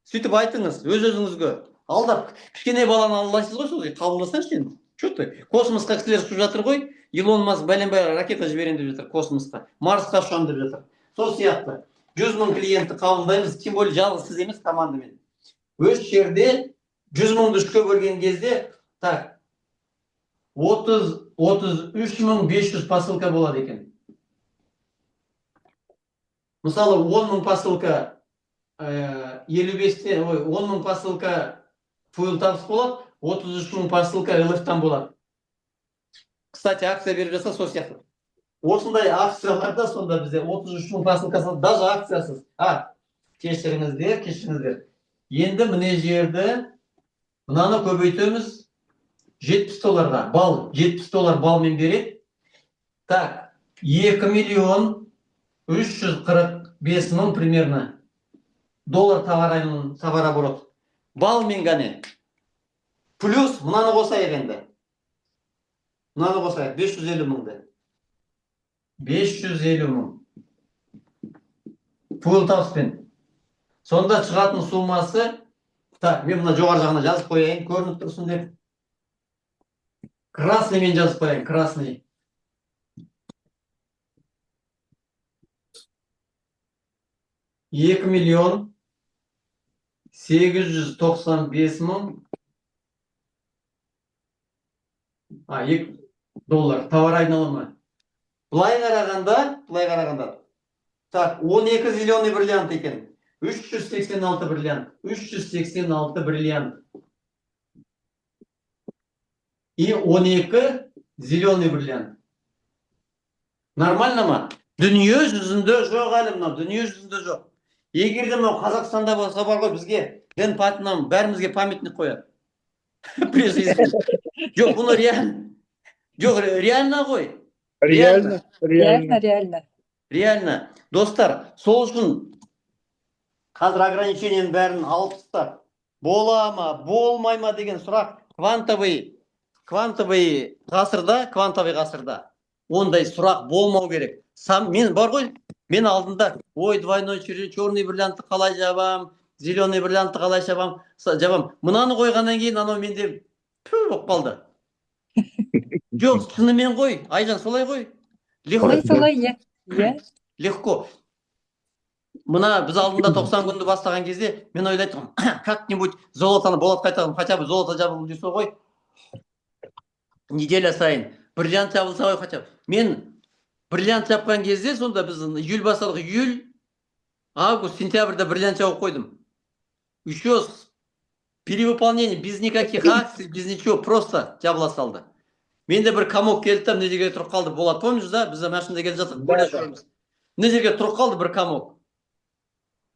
Сөйтіп айтыңыз, өз-өзіңізге. Алдап, кішкене баланы аллайсыз ғой, сол қабылдасаңшы енді. Что ты? Космосқа кісілер ұшып жатыр ғой, Илон Маск бәлен-бәрі ракета жіберем деп жатыр космосқа. Марсқа ұшам деп жатыр. Сол сияқты. 100 мың клиентті қабылдаймыз, тем более жалғыз сіз емес командамен. Өз жерде 100 мыңды үшке бөлген кезде, так, 33.500 посылка болады екен. Мысалы 10 мың посылка 55-те, 10 мың посылка фуйлтапс болады, 33 мың посылка ЛФ-тан болады. Кстати, акция беріп жаса сол сияқты. Осындай акцияларда сонда бізде 33 мың посылкасы, даже акциясыз. Кешіріңіздер. Енді міне жерді, мынаны көбейтеміз, $70 бал, $70 балмен береді. Так, 2.345 мың примерно доллар товарооборот. Балмен ғане. Плюс мынаны қосайық енді. Мынаны қосайық, 550 мыңды. 550 мың. Фуйлтапспен. Сонда шығатын суммасы, так, мен мына жоғар жағына жазып қояйын, көрініп тұрсын деп. Красный мен жазып қояйын, красный. $2.895.000. доллар товар айналымы. Былай қарағанда, так, 12 зеленый бриллиант екен. 386 бриллиант. 386 бриллиант. И 12 зеленый бриллиант. Нормально ма? Дүние жүзінде жоқ әлі мынау, дүние жүзінде жоқ. Егер де мынау Қазақстанда болса бар ғой, бізге дін патынан бәрімізге памятник қояды. При жизни. Жоқ, бұны реально. Жоқ, реально ғой. Реально. Реально. Реально. Достар, сол үшін қазір ограничениенің бәрін алып тастап, бола ма, болмай ма деген сұрақ квантовый ғасырда ондай сұрақ болмау керек. Мен бар ғой, мен алдында, ой, двойной черный бриллиантты қалай жабам, зеленый бриллиантты қалай жабам. Мынаны қойғаннан кейін анау менде болып қалды. Жоқ, шынымен ғой, Айжан, солай ғой. Солай, иә. Легко. Мына біз алдында 90 күнді бастаған кезде мен ойлайтын, как-нибудь золотаны болат қайтарым, хотя бы золото жабылып жүрсе ғой. Неделя сайын бриллиант жабылса ғой хотя бы. Мен бриллиант жапқан кезде сонда біз июль бастадық, июль, август, сентябрьда бриллиант жауып қойдым. Еще перевыполнение, без никаких акций, без ничего, просто жабыла салды. Менде бір комок келді, мына жерге тұрып қалды, болат, помнишь, да? Біз машинада келе жатырмыз, бөле жүреміз. Мына жерге тұрып қалды бір комок.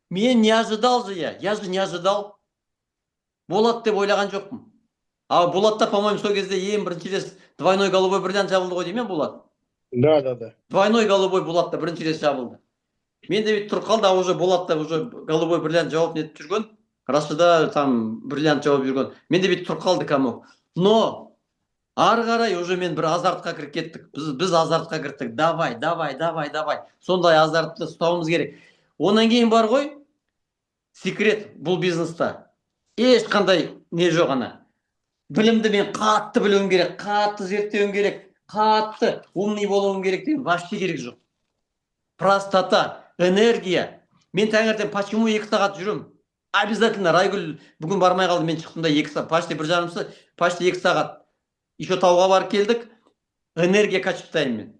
Мен не ожидал же я же не ожидал. Болат деп ойлаған жоқпын. А Болатта, по-моему, сол кезде ең бірінші рет двойной голубой бриллиант жабылды ғой деймін, Болат? Да. Двойной голубой Болатта бірінші рет жабылды. Мен де тұрып қалды, а уже Болатта уже голубой бриллиант жауып нетіп жүрген. Рашыда там бриллиант жауып жүрген. Мен де тұрып қалды комок. Но ары қарай уже мен бір азартқа кіріп кеттік. Біз азартқа кірдік. Давай. Сондай азартты ұстауымыз керек. Онан кейін бар ғой, секрет бұл бизнеста. Ешқандай не жоқ ана. Білімді мен қатты білуім керек, қатты зерттеуім керек, қатты умный болуым керек деген вообще керек жоқ. Простота, энергия. Мен таңертең почему 2 сағат жүрім? Обязательно Райгүл бүгін бармай қалды, мен шықтым да 2 сағат, почти 2 сағат. Еще тауға барып келдік, энергия качықтаймын мен.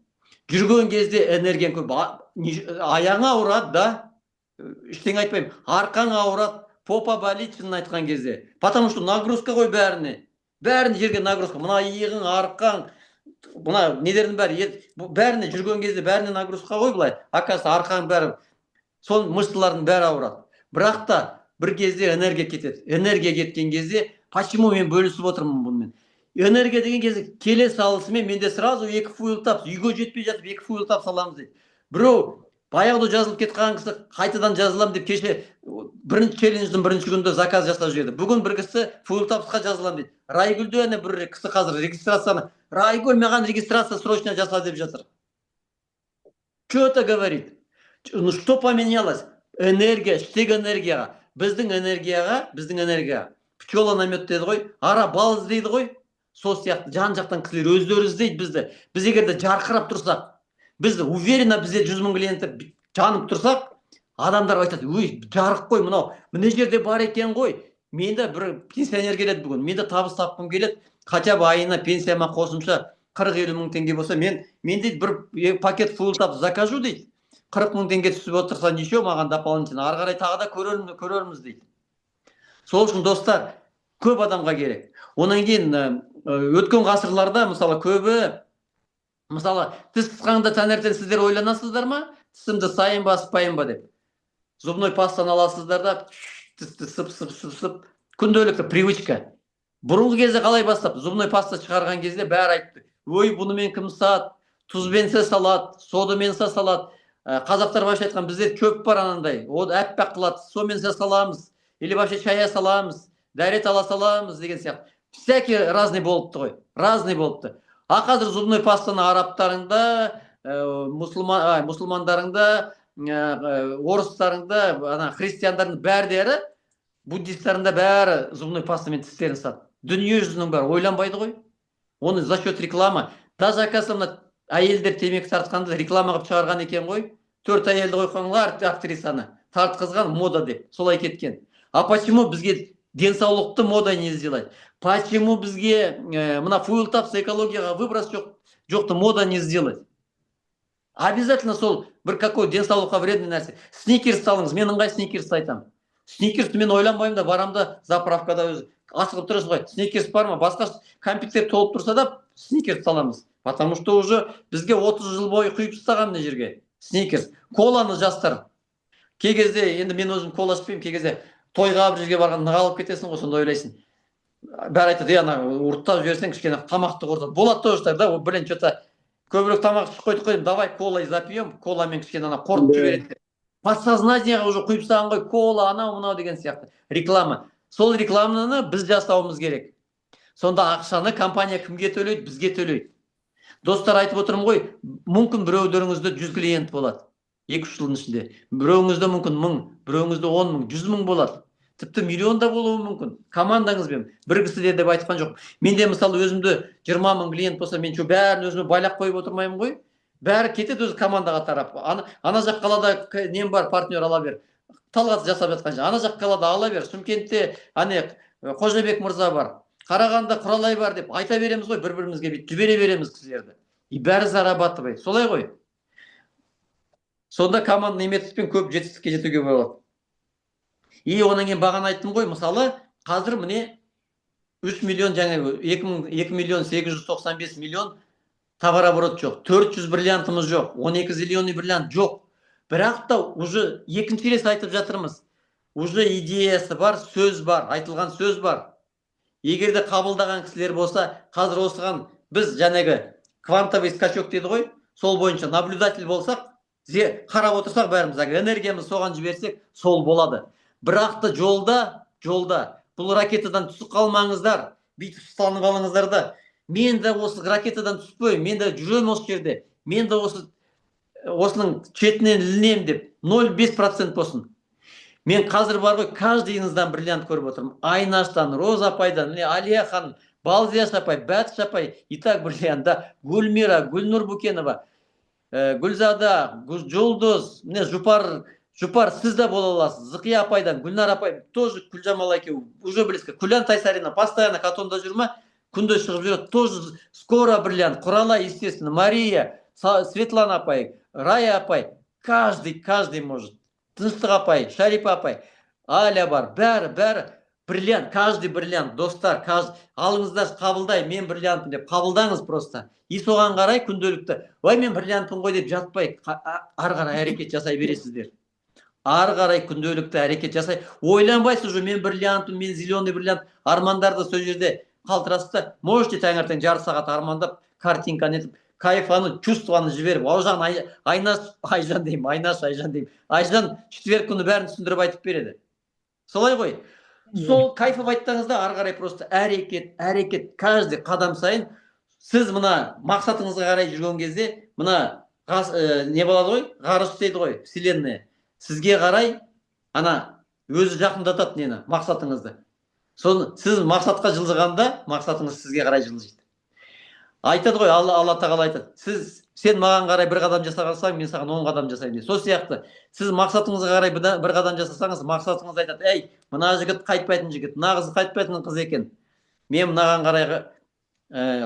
Жүрген кезде энергияң көп. Аяң ауырады, да? Ештеңе айтпаймын. Арқаң ауырады, попа болит, шынын айтқан кезде. Потому что нагрузка ғой бәріне. Бәріне жерге нагрузка. Мына иығың, арқаң, мына недердің бәріне жүрген кезде бәріне нагрузка ғой былай. Оказывается, арқаң бәрі, сон мышцалардың бәрі ауырады. Бірақ та бір кезде энергия кетеді. Энергия кеткен кезде, почему мен бөлісіп отырмын бұнымен? Энергия деген кезде келе салысымен менде сразу 2 фуйл тап, үйге жетпей жатып 2 фуйл тап саламыз дейді. Біреу баяғыда жазылып кеткен кісі қайтадан жазылам деп кеше бірінші челлендждің бірінші күнде заказ жасап жіберді. Бүгін бір кісі фуйл тапсқа жазылам дейді. Райгүлді әне бір кісі қазір регистрацияны, Райгүл маған регистрация срочно жаса деп жатыр. Что это говорит? Ну что поменялось? Энергия, іштегі энергияға, біздің энергияға пчелонамет дейді ғой, ара бал іздейді ғой. Сол сияқты жан жақтан кісілер өздері іздейді бізді. Біз егерде жарқырап тұрсақ, біз уверенно бізде 100 000 клиенттер жанып тұрсақ, адамдар айтады, өй, жарық қой, мына жерде бар екен ғой. Менде бір пенсионер келеді бүгін, менде табыс тапқым келеді, хотя бы айына пенсияма қосымша 40-50 мың теңге болса, мен дейді бір пакет фул тап закажу дейді. 40 мың теңге түсіп отырса, неше маған дополнительно, ары қарай тағы да көрерміз дейді. Сол үшін достар, көп адамға керек. Онан кейін өткен ғасырларда мысалы көбі, мысалы тіс қысқанда таңертең сіздер ойланасыздар ма? Тісімді сайын ба, сыпайын ба деп. Зубной пастаны аласыздар да, тісті сып, күнделікті привычка. Бұрынғы кезде қалай бастап, зубной паста шығарған кезде бәрі айтты. Ой, бұнымен кім сат, тұзбен салат, содамен салат. Қазақтар вообще айтқан, бізде көп бар анандай, ол әппақ қылады, сомен саламыз, или вообще чая саламыз, дәрет ала саламыз деген сияқты. Всякий разный болыпты ғой, разный болыпты. А қазір зубной пастаны арабтарында, мұсылмандарында, орыстарында, христиандардың бәрдері, буддисттарында бәрі зубной пастамен тістерін сат. Дүние жүзінің бәрі ойланбайды ғой. Оны за счет реклама. Даже оказывается, әйелдер темекі тартқанды реклама қылып шығарған екен ғой. 4 әйелді қойғанға актрисаны тартқызған мода деп, солай кеткен. А почему бізге денсаулықты мода не сделать? Почему бізге мына фуйл тапс экологияға выброс жоқ? жоқты мода не сделать. Обязательно сол бір какой денсаулыққа вредный нәрсе. Сникерс алыңыз, мен ыңғай сникерс айтам. Сникерсті мен ойланбаймын да, барам да заправкада өзі асығып тұрасыз ғой. Сникерс бар ма? Басқа компьютер толып тұрса да сникерс аламыз. Потому что уже бізге 30 жыл бойы құйып тастаған мына жерге. Сникерс. Коланы жастар. Кей кезде, енді мен өзім кола ішпеймін, кей кезде тойға бір жерге барғанда алып кетесің ғой, сонда ойлайсың. Бәрі айтады, ана ұрттап жіберсең кішкене тамақты құртады. Болады тоже да, блин, что-то көбірек тамақ ішіп қойдық, давай колой запьем, коламен кішкене ана қорытып жібереді. Подсознательно уже құйып тастаған ғой, кола, анау мынау деген сияқты. Реклама. Сол рекламаны біз жасауымыз керек. Сонда ақшаны компания кімге төлейді? Бізге төлейді. Достар, айтып отырмын ғой, мүмкін біреулеріңізде 100 клиент болады. 2-3 жылдың ішінде. Біреуіңізде мүмкін 1000, біреуіңізде 10 000, 100 000 болады. Тіпті миллионда болуы мүмкін. Командаңызбен бір кісіде деп айтқан жоқ. Менде мысалы өзімді 20 000 клиент болса, мен бәрін өзіме байлап қойып отырмаймын ғой. Бәрі кетеді өзі командаға тарап. Ана жақ қалада нем бар, партнер ала бер. Талғат жасап жатқан ана жақ қалада ала бер. Шымкентте Қожабек мырза бар. Қарағанда Құралай бар деп айта береміз ғой, бір-бірімізге бүйтіп жібере береміз кісілерді. И бәрі зарабатывает. Солай ғой. Сонда командный методпен көп жетістікке жетуге болады. И онан кейін бағана айттым ғой, мысалы, қазір міне 3 миллион, жаңа 2 миллион 895 миллион товарооборот жоқ. 400 бриллиантымыз жоқ. 12 зеленый бриллиант жоқ. Бірақ та уже екінші рет айтып жатырмыз. Уже идеясы бар, сөз бар, айтылған сөз бар. Егер де қабылдаған кісілер болса, қазір осыған біз жаңағы квантовый скачок дейді ғой, сол бойынша наблюдатель болсақ, қарап отырсақ бәріміз, энергиямыз соған жіберсек, сол болады. Бірақ та жолда бұл ракетадан түсіп қалмаңыздар, бүйтіп ұстанып алыңыздар да. Мен де осы ракетадан түспей, мен де жүрем осы жерде, мен де осының четінен ілінем деп 0,5% болсын. Мен қазір бар ғой, каждыйыңыздан бриллиант көріп отырмын. Айнаштан, Роза апайдан, Алия ханым, Балзияш апай, Бәтіш апай, и так бриллиант, да. Гүлмира, Гүлнұр Букенова, Гүлзада, Жұлдыз, Жұпар, сіз де бола аласыз. Зықия апайдан, Гүлнар апай, тоже Күлжамал екеу, уже близко. Күлян Тайсарина, постоянно катонда жүрма, күнде шығып жүреді, тоже скоро бриллиант. Құралай, естественно, Мария, Светлана апай, Рая апай, каждый может. Тыныштық апай, Шарипа апай, Аля бар, бәрі бриллиант, каждый бриллиант, достар, алыңыздар, қабылдай, мен бриллиантпын деп қабылдаңыз просто. И соған қарай күнделікті, ой, мен бриллиантпын ғой деп жатпай, ары қарай әрекет жасай бересіздер. Ары қарай күнделікті әрекет жасай. Ойланбайсыз уже, мен бриллиантпын, мен зеленый бриллиант, армандарды сол жерде қалтырасызда. Можете таңертең жарты сағат армандап, картинканы етіп, кайфаны, чувстваны жіберіп, Айжан деймін. Айжан четверг күні бәрін түсіндіріп айтып береді. Солай ғой. Сол кайфып айтсаңызда, ары қарай просто әрекет, каждый қадам сайын сіз мына мақсатыңызға қарай жүрген кезде, мына не болады ғой, ғарыш дейді ғой, вселенная. Сізге қарай ана өзі жақындатады нені, мақсатыңызды. Соны сіз мақсатқа жылжығанда, мақсатыңыз сізге қарай жылжиды. Айтады ғой, Алла тағала айтады. Сен маған қарай бір қадам жасағансаң, мен саған 10 қадам жасаймын дейді. Сол сияқты, сіз мақсатыңызға қарай бір қадам жасасаңыз, мақсатыңыз айтады, ей, мына жігіт қайтпайтын жігіт, мына қыз қайтпайтын қыз екен. Мен мынаған қарай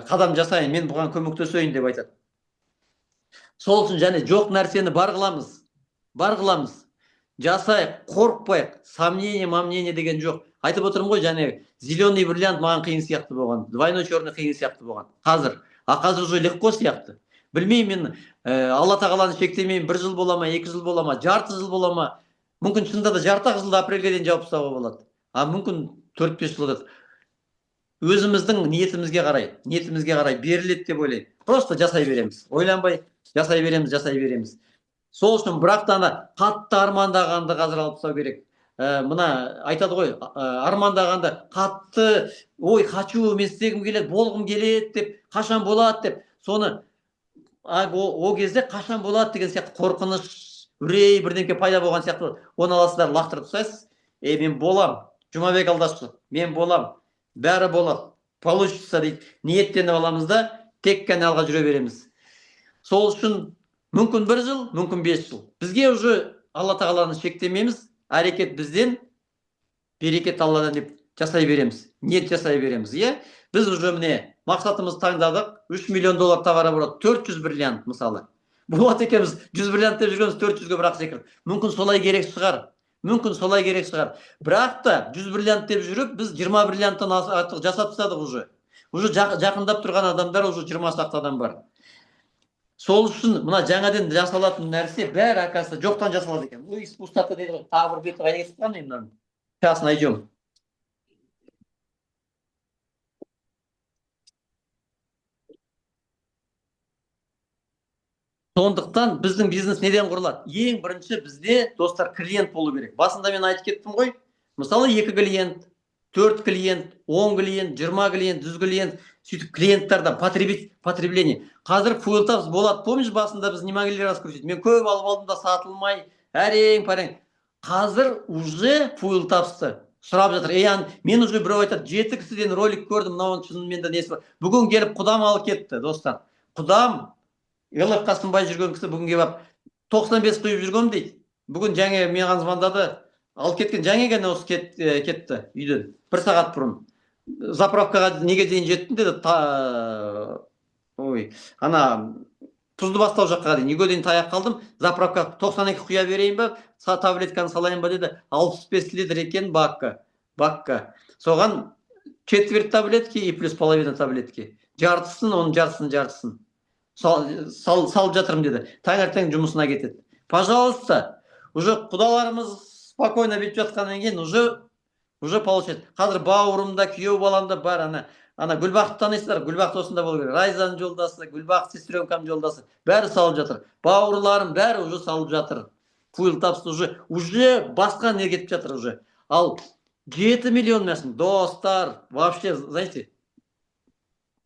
қадам жасайын, мен бұған көмектесейін деп айтады. Сол үшін және жоқ нәрсені бар қыламыз. Жасайық, қорықпайық, сомнение деген жоқ. Айтып отырмын ғой, және зеленый бриллиант маған қиын сияқты болған, двойной черный қиын сияқты болған. Қазір уже легко сияқты. Білмеймін, мен Алла тағаланы шектемеймін, 1 жыл бола ма, 2 жыл бола ма, жарты жыл бола ма. Мүмкін шынында да жарты жылда апрельге дейін жауып тастауға болады. Мүмкін 4-5 жылда. Өзіміздің ниетімізге қарай беріледі деп ойлаймын. Просто жасай береміз. Ойланбай, жасай береміз. Сол үшін бірақ та қатты армандағанды қазір алып тастау керек. Мына айтады ғой, армандағанда қатты, ой, хочу, мен істегім келеді, болғым келеді деп, қашан болады деп, соны о кезде қашан болады деген сияқты қорқыныш, үрей бірдеңке пайда болған сияқты, оны аласыздар, лақтырып тастайсыз. Мен болам, Жұмабек Алдашев, мен болам, бәрі болады, получится дейді, ниеттеніп аламыз да, тек қана алға жүре береміз. Сол үшін мүмкін 1 жыл, мүмкін 5 жыл. Бізге уже Алла тағаланы шектемейміз, әрекет бізден, берекет Алладан деп жасай береміз. Ниет жасай береміз, иә? Біз уже міне мақсатымызды таңдадық. 3 миллион доллар товары болады. 400 бриллиант мысалы. Болат екеуміз 100 бриллиант деп жүргенбіз, 400-ге бірақ секіріп. Мүмкін солай керек шығар. Мүмкін солай керек шығар. Бірақ та 100 бриллиант деп жүріп, біз 20 бриллианттан артық жасап тастадық уже. Уже жақындап тұрған адамдар уже 20 адам бар. Сол үшін мына жаңадан жасалатын нәрсе бәрі оказывается жоқтан жасалады екен. Бұл искусство дейді ғой. Тағы бір бет қайда кетіп қалған мынаны. Сейчас найдем. Сондықтан біздің бизнес неден құрылады? Ең бірінші бізде достар клиент болу керек. Басында мен айтып кеттім ғой. Мысалы 2 клиент, 4 клиент, 10 клиент, 20 клиент, 100 клиент, сөйтіп клиенттардан потребление. Қазір фуэлтапс болады. Помнишь, басында біз не могли раскрутить? Мен көп алып алдым да сатылмай, әрең-парең. Қазір уже фуэлтапсты сұрап жатыр. Мен уже біреу айтады, 7 кісіден ролик көрдім, мынауың шынымен де несі бар. Бүгін келіп құдам алып кетті, достар. Құдам Елов Қасымбай жүрген кісі бүгінге бап 95 құйып жүргем дейді. Бүгін жаңа маған звондады. Алып кеткен жаңа ғана осы кетті үйден. 1 сағат бұрын. Заправкаға неге дейін жеттім деді. Ана тұзды бастау жаққа дейін. Неге дейін таяқ қалдым. Заправка 92 құя берейін ба, таблетканы салайын ба деді. 65 литр екен бакка. Соған четверть таблетки и плюс половина таблетки. Жартысын, оның жартысын. Салып жатырым деді. Таңертең жұмысына кетеді. Пожалуйста, уже құдаларымыз спокойно бетіп жатқаннан кейін уже получает. Қазір бауырымда, күйеу баламда бар. Ана Гүлбақты танисыздар, Гүлбақты осында болу керек. Райзаның жолдасы, Гүлбақты сестренкам жолдасы. Бәрі салып жатыр. Бауырларым бәрі уже салып жатыр. Фуэлтапсты уже басқа не кетіп жатыр уже. Ал 7 миллион мәсін, достар, вообще, знаете,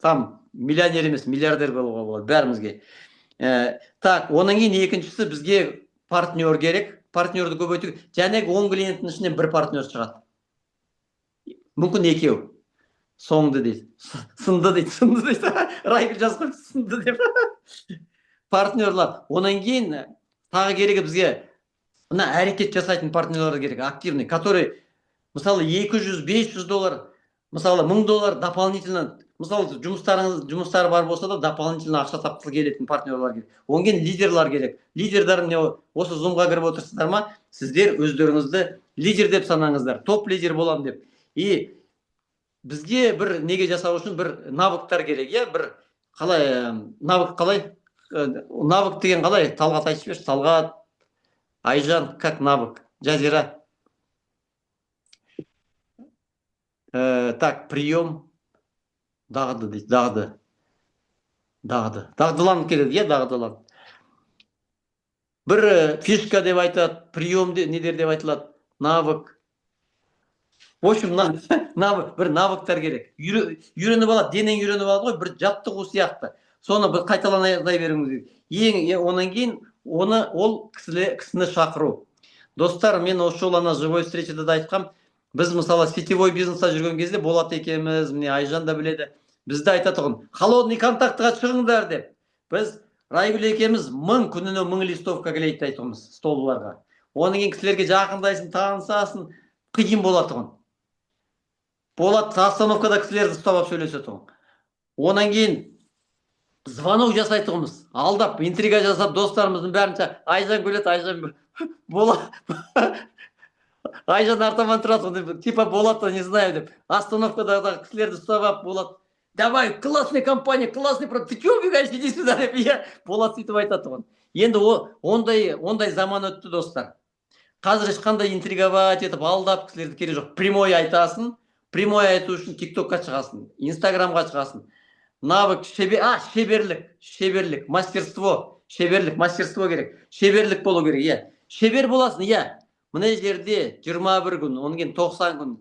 там миллионер емес, миллиардер болуға болады бәрімізге. Так, онан кейін екіншісі бізге партнер керек. Партнерді көбейту. Және 10 клиенттің ішінен бір партнер шығады. Мүмкін екеу. Соңды дейді. Сынды дейді. Райгүл жазып қойды, сынды деп. Партнерлар. Онан кейін тағы керегі бізге мына әрекет жасайтын партнерлар керек, активный, который мысалы 200-500 доллар, мысалы 1000 доллар дополнительно, мысалы жұмыстары бар болса да дополнительно ақша тапқысы келетін партнерлар керек. Онан кейін лидерлар керек. Лидерлер не осы зумға кіріп отырсыздар ма? Сіздер өздеріңізді лидер деп санаңыздар, топ лидер болам деп. И бізге бір неге жасау үшін бір навыктар керек, иә, бір қалай навык қалай? Навык деген қалай? Талғат айтып берші. Талғат, Айжан, как навык? Жазира. Так, прием. Дағды дейді, дағдылан келеді, иә, дағдылан. Бір фишка деп айтады, прием недер деп айтылады, навык. В общем, бір навыктар керек. Үйреніп алады, денең үйреніп алады ғой, бір жаттығу сияқты. Соны бір қайталанай беріңіз. Онан кейін ол кісіні шақыру. Достар, мен осы жол ана живой встречада да айтқам. Біз мысалы сетевой бизнесте жүрген кезде Болат екеуміз, міне Айжан да біледі. Бізді айтатұғын, холодный контактыға шығыңдар деп. Біз Райгүл екеуміз күніне 1000 листовка клеить айтығымыз столларға. Онан кейін кісілерге жақындайсың, танысасың, қиын болатұғын. Болат остановкада кісілерді ұстап сөйлесетұғын. Онан кейін звонок жасайтығымыз, алдап, интрига жасап, достарымыздың бәрінше Айжан күледі, Айжан Болат. Айжан артаман тұрады, типа Болатты не знаю деп. Остановкадағы кісілерді ұстап Болат. Давай, классная компания, классный продукт. Ты что убегаешь, иди сюда деп. Болат сөйтіп айтатығын. Енді ондай заман өтті, достар. Қазір ешқандай интриговать етіп, алдап кісілерді керек жоқ. Прямой айтасың. Прямой айту үшін TikTokқа шығасың, Instagramға шығасың. Навык, шеберлік, мастерство керек. Шеберлік болу керек, иә. Шебер боласың, иә. Мына жерде 21 күн, онан кейін 90 күн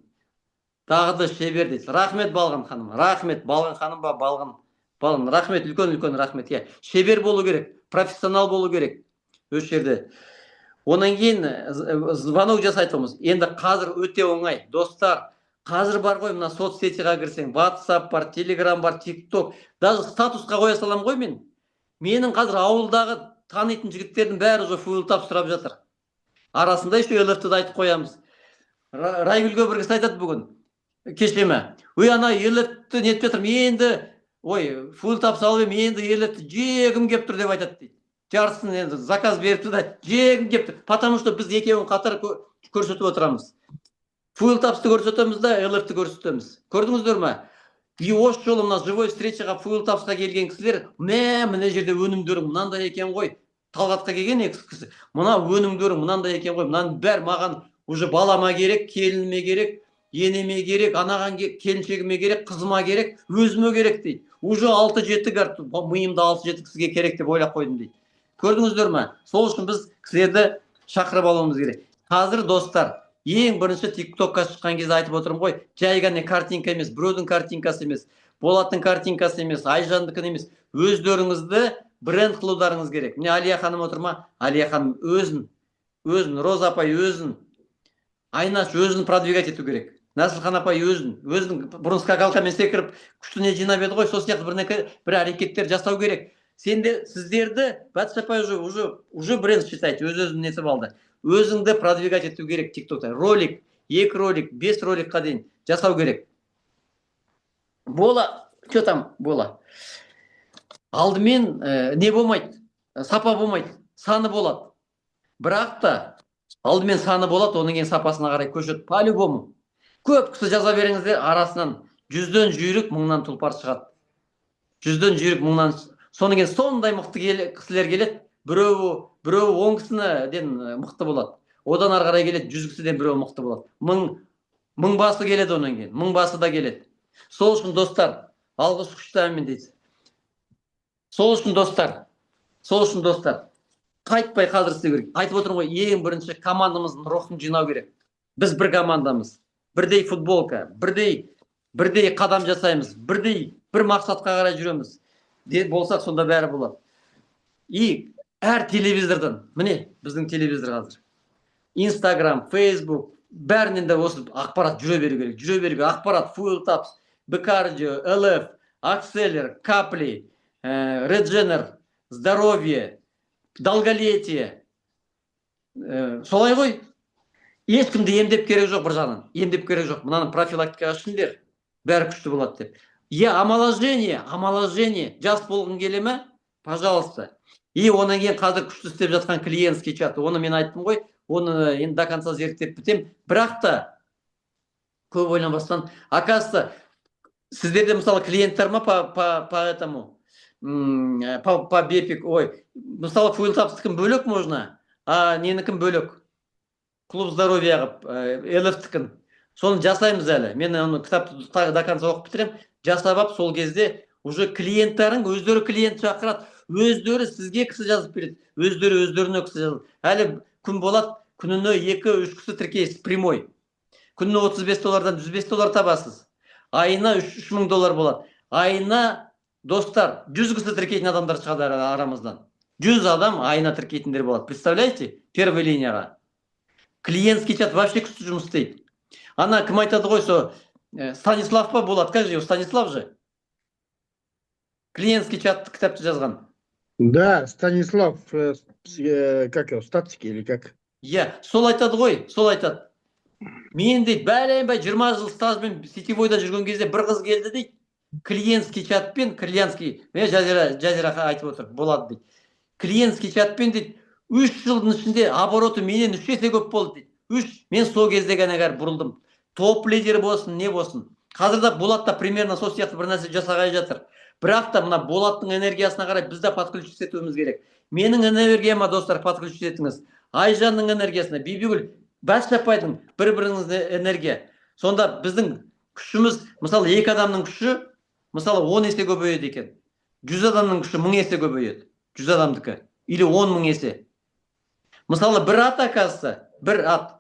дағды шебер дейді. Рахмет Балғын ханым. Рахмет Балғын ханым ба, Балғын. Рахмет, үлкен рахмет, иә. Шебер болу керек, профессионал болу керек. Өз жерде. Онан кейін звонок жасайтымыз. Енді қазір өте оңай, достар. Қазір бар ғой, мына соцсетіға кірсең, WhatsApp бар, Telegram бар, TikTok. Даже статусқа қоя салам ғой мен. Менің қазір ауылдағы танитын жігіттердің бәрі уже фуэлтап сұрап жатыр. Арасында еще Еловты да айтып қоямыз. Райгүлге бір кісі айтады бүгін. кешеме. Ой, ана ерлетті нетіп жатырмын, енді, ой, фул тап салып ем, енді ерлетті жегім кеп тұр деп айтады дейді. Жартысын енді заказ беріпті да, жегім кеп тұр. Потому что біз екеуін қатар көрсетіп отырамыз. Фул тапсты көрсетеміз да, ерлетті көрсетеміз. Көрдіңіздер ме? И осы жолы мына живой встречаға фул тапсқа келген кісілер, мына жерде өнімдерің мынандай екен ғой. Талғатқа келген екі кісі, мына өнімдерің мынандай екен ғой. Мынаның бәрі маған уже балама керек, келініме керек, енеме керек, анаған келіншегіме керек, қызыма керек, өзіме керек дейді. Уже 6-7 карт, миымда 6-7 кісіге керек деп ойлап қойдым дейді. Көрдіңіздер ме? Сол үшін біз кісілерді шақырып алуымыз керек. Қазір достар, ең бірінші тиктокқа шыққан кезде айтып отырмын ғой, жай ғана картинка емес, біреудің картинкасы емес, Болаттың картинкасы емес, Айжандыкін емес, өздеріңізді бренд қылударыңыз керек. Міне Алия ханым отыр ма? Алия ханым өзін, Роза апай өзін, Айнаш өзін продвигать ету керек. Насылхан апай өзін бұрын скакалкамен секіріп күштіне жинап еді ғой, сол сияқты бір әрекеттер жасау керек. Сіздерді Батыс апай уже бренд считайте, өзін нетіп алды. Өзіңді продвигать ету керек тиктокта. Ролик, 2 ролик, 5 роликқа дейін жасау керек. Бола, что там бола? Алдымен не болмайды, сапа болмайды, саны болады. Бірақ та алдымен саны болады, оның ең сапасына қарай көшеді. По-любому. Көп кісі жаза беріңіздер, арасынан 100-ден жүйрік, 1000-нан тұлпар шығады. 100-ден жүйрік, 1000-нан. Соның ең сондай мықты кісілер келеді. Біреуі 10 кісіден мықты болады. Одан ары қарай келеді, 100 кісіден біреуі мықты болады. 1000 басы келеді онан кейін, 1000 басы да келеді. Сол үшін достар, алғыс күштәмен дейді. Сол үшін достар, қайтпай қазір істеу керек. Айтып отырмын ғой, ең бірінші командамыздың рухын жинау керек. Біз бір командамыз, бірдей футболка, бірдей қадам жасаймыз, бір мақсатқа қарай жүреміз. Болсақ сонда бәрі болады. И әр телевизордан, міне біздің телевизор қазір, Instagram, Facebook, бәрінен де осы ақпарат жүре беру керек. Ақпарат, Full Taps, Б-Кардио, ЛФ, Акселер, Капли, Редженер, Здоровье, Долголетие. Солай ғой. Ешкімді емдеп керек жоқ, бір жағынан. Емдеп керек жоқ. Мынаны профилактикаға ішіндер. Бәрі күшті болады деп. Омоложение. Жас болғың келе ме? Пожалуйста. И онан кейін қазір күшті істеп жатқан клиентский чат. Оны мен айттым ғой. Оны енді до конца зерттеп бітем. Бірақ та көп ойланбастан, оказывается, сіздерде мысалы клиенттер ма по бепик, мысалы фуэлтапстікін бөлек можно, а ненікін бөлек. Клуб здоровья ЛФ-тікін. Соны жасаймыз әлі. Мен оны кітапты до конца оқып бітірем. Жасап, сол кезде уже клиенттарың өздері клиент шақырады. Өздері сізге кісі жазып береді. Өздеріне кісі жазып. Әлі күн болады, күніне 2-3 кісі тіркейсіз прямой. Күніне $35-дан $105 табасыз. Айына $3000 болады. Айына достар 100 кісі тіркейтін адамдар шығады арамыздан. 100 адам айына тіркейтіндер болады. Представляете? Первый линияға. Клиентский чат вообще күшті жұмыс істейді. Ана кім айтады ғой, Станислав па болады? Как же его? Станислав же? Клиентский чат кітапты жазған. Да, Станислав, как его, статский или как? Сол айтады ғой, сол айтады. Мен дейді, бәлембай 20 жыл стажбен сетевойда жүрген кезде бір қыз келді дейді. Клиентский чатпен, жазираға айтып отыр, болады дейді. Клиентский чатпен дейді, 3 жылдың ішінде обороты менен 3 есе көп болды дейді. Мен сол кезде ғана бұрылдым. Топ лидер болсын, не болсын. Қазірда Болатта примерно сол сияқты бір нәрсе жасағай жатыр. Бірақ та мына Болаттың энергиясына қарай бізді подключить етуіміз керек. Менің энергияма, достар, подключить етіңіз. Айжанның энергиясына, Бибигүл, Батыс апайдың бір-біріңіздің энергия. Сонда біздің күшіміз, мысалы 2 адамның күші, мысалы 10 есе көбейеді екен. 100 адамның күші 1000 есе көбейеді. 100 адамдікі. Или 10 000 есе. Мысалы бір ат оказывается, бір ат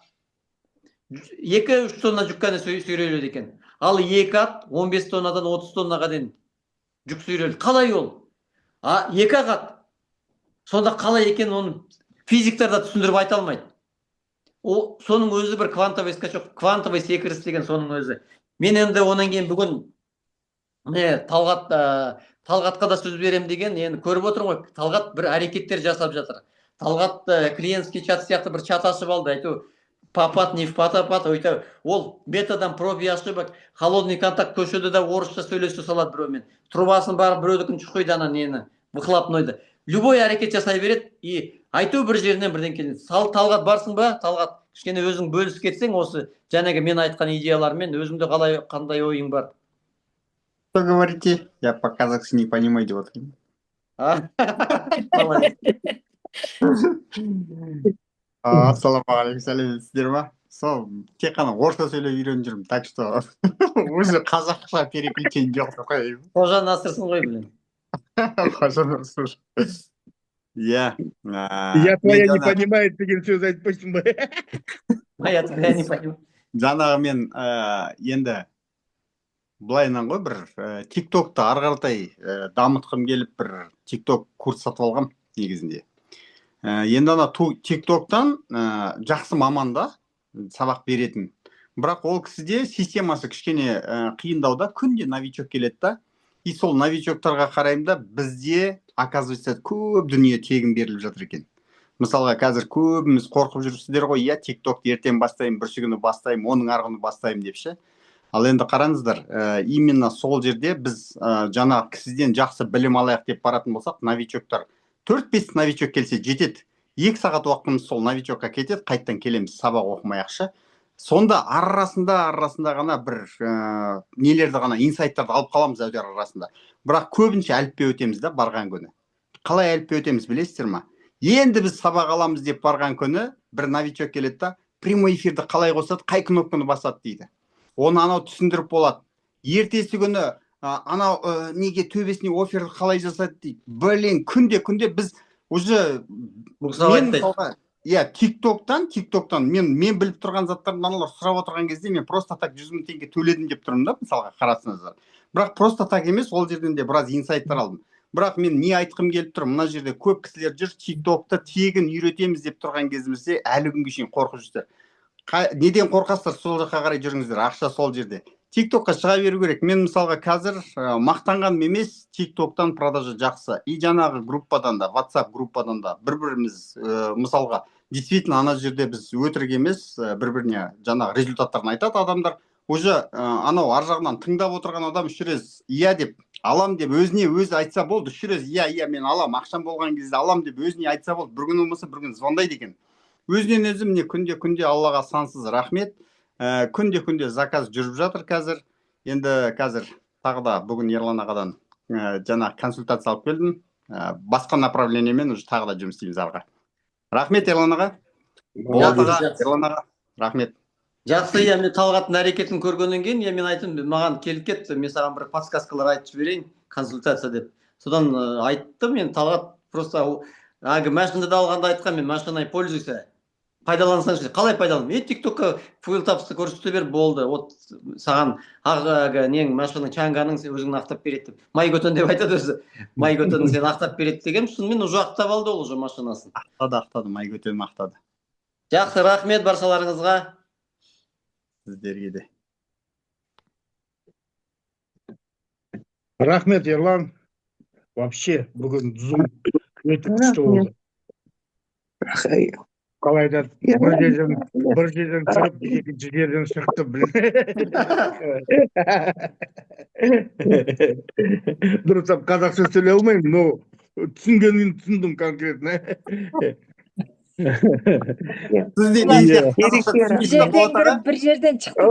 2-3 тонна жүк қана сүйреледі екен. Ал 2 ат 15 тоннадан 30 тоннаға дейін жүк сүйреледі. Қалай ол? 2 ат. Сонда қалай екен, оны физиктарда түсіндіріп айта алмайды. Соның өзі бір квантовый скачок, квантовый секіріс деген соның өзі. Мен енді онан кейін бүгін Талғатқа да сөз берем деген, енді көріп отырмын ғой, Талғат бір әрекеттер жасап жатыр. Талғат клиентский чат сияқты бір чат ашып алды, айту папат не в потапат өйтіп ол метадан проби ошибок холодный контакт көшеде да орысша сөйлесе салады біреумен трубасын барып біреудікін чухайды ана нені выхлопнойды любой әрекет жасай береді и айту бір жерінен бірден келеді. Талғат барсың ба? Талғат, кішкене өзің бөлісіп кетсең осы жаңағы мен айтқан идеялармен өзіңде қандай ойың бар? Что говорите? Я по-казахски не понимаю, деп отырмын. Ассалаумағалейкум, сәлеметсіздер ма? Сол тек қана орысша сөйлеп үйреніп жүрмін, так что уже қазақша переключение жоқ деп қояйын. Қожа Насырсың ғой, блин. Қожа Насыр. Я твоя не понимает деген сөз айтпайсың ба? Я тебя не понимаю. Жаңағы мен енді былайынан ғой бір тиктокты ары қаратай дамытқым келіп бір тикток курс сатып алғам негізінде. Енді ана тиктоктан жақсы маманда сабақ беретін. Бірақ ол кісіде системасы кішкене қиындауда, күнде новичок келеді да. И сол новичоктарға қараймын да, бізде оказывается көп дүние тегін беріліп жатыр екен. Мысалға қазір көбіміз қорқып жүрсіздер ғой, я тиктокты ертең бастаймын, бүрсі күні бастаймын, оның арғыны бастаймын деп ше. Ал енді қараңыздар, именно сол жерде біз жаңағы кісіден жақсы білім алайық деп баратын болсақ, новичоктар 4-5 новичок келсе жетеді. 2 сағат уақытымыз сол новичокқа кетеді, қайттан келеміз сабақ оқымайықшы. Сонда арасында ғана бір нелерді ғана инсайттарды алып қаламыз әудер арасында. Бірақ көбінше әліппе өтеміз да барған күні. Қалай әліппе өтеміз білесіздер ма? Енді біз сабақ аламыз деп барған күні бір новичок келеді да, прямой эфирді қалай қосады, қай кнопканы басады дейді. Оны анау түсіндіріп болады. Ертесі күні анау неге төбесіне оферді қалай жасады дейді. Блин, күнде біз уже тиктоктан мен біліп тұрған заттардан аналар сұрап отырған кезде мен просто так 100 000 теңге төледім деп тұрмын да, мысалға қарасыңыздар. Бірақ просто так емес, ол жерден де біраз инсайттар алдым. Бірақ мен не айтқым келіп тұр, мына жерде көп кісілер жүр, тиктокты тегін үйретеміз деп тұрған кезімізде әлі күнге шейін қорқып жүрсіздер. Неден қорқасыздар, сол жаққа қарай жүріңіздер, ақша сол жерде. Тиктокқа шыға беру керек. Мен мысалға қазір мақтанғаным емес, тиктоктан продажа жақсы. И жаңағы группадан да, WhatsApp группадан да бір-біріміз мысалға действительно ана жерде біз өтірік емес, бір-біріне жаңағы результаттарын айтады адамдар. Уже анау ар жағынан тыңдап отырған адам үш рет иә деп алам деп өзіне өзі айтса болды. Үш рет иә мен алам, ақшам болған кезде алам деп өзіне айтса болды. Бір күн болмаса бір күн звондайды екен. Өзінен өзі міне күнде Аллаға сансыз рахмет. Күнде заказ жүріп жатыр қазір. Енді қазір тағы да бүгін Ерлан ағадан жаңа консультация алып келдім. Басқа направлениемен уже тағы да жұмыс істейміз арға. Рахмет Ерлан аға. Ерлан аға, рахмет. Жақсы, мен Талғаттың әрекетін көргеннен кейін, мен айтым, маған келіп кетті, мен саған бір подсказкалар айтып жіберейін, консультация деп. Содан айттым, мен Талғат просто машинада алғанда айтқан, мен машиной пользуйся. Пайдалансаңшы, қалай пайдалан? Мен тиктокқа фуйл тапсты көрсете бер, болды. Вот саған нең машина чанганың өзіңін ақтап береді деп. Майгөтен деп айтады өзі. Майгөтенің сен ақтап береді деген, шынымен уже ақтап алды ол уже машинасын. Ақтады, Майгөтен ақтады. Жақсы, рахмет баршаларыңызға. Сіздерге де. Рахмет, Ерлан. Вообще, бүгін зум өте күшті болды. Қалайда бір жерден тұрып, екінші жерден шықты, дұрыстап қазақша сөйлей алмаймын, но түсінгенін түсіндім конкретно. Сізде бір жерден шықты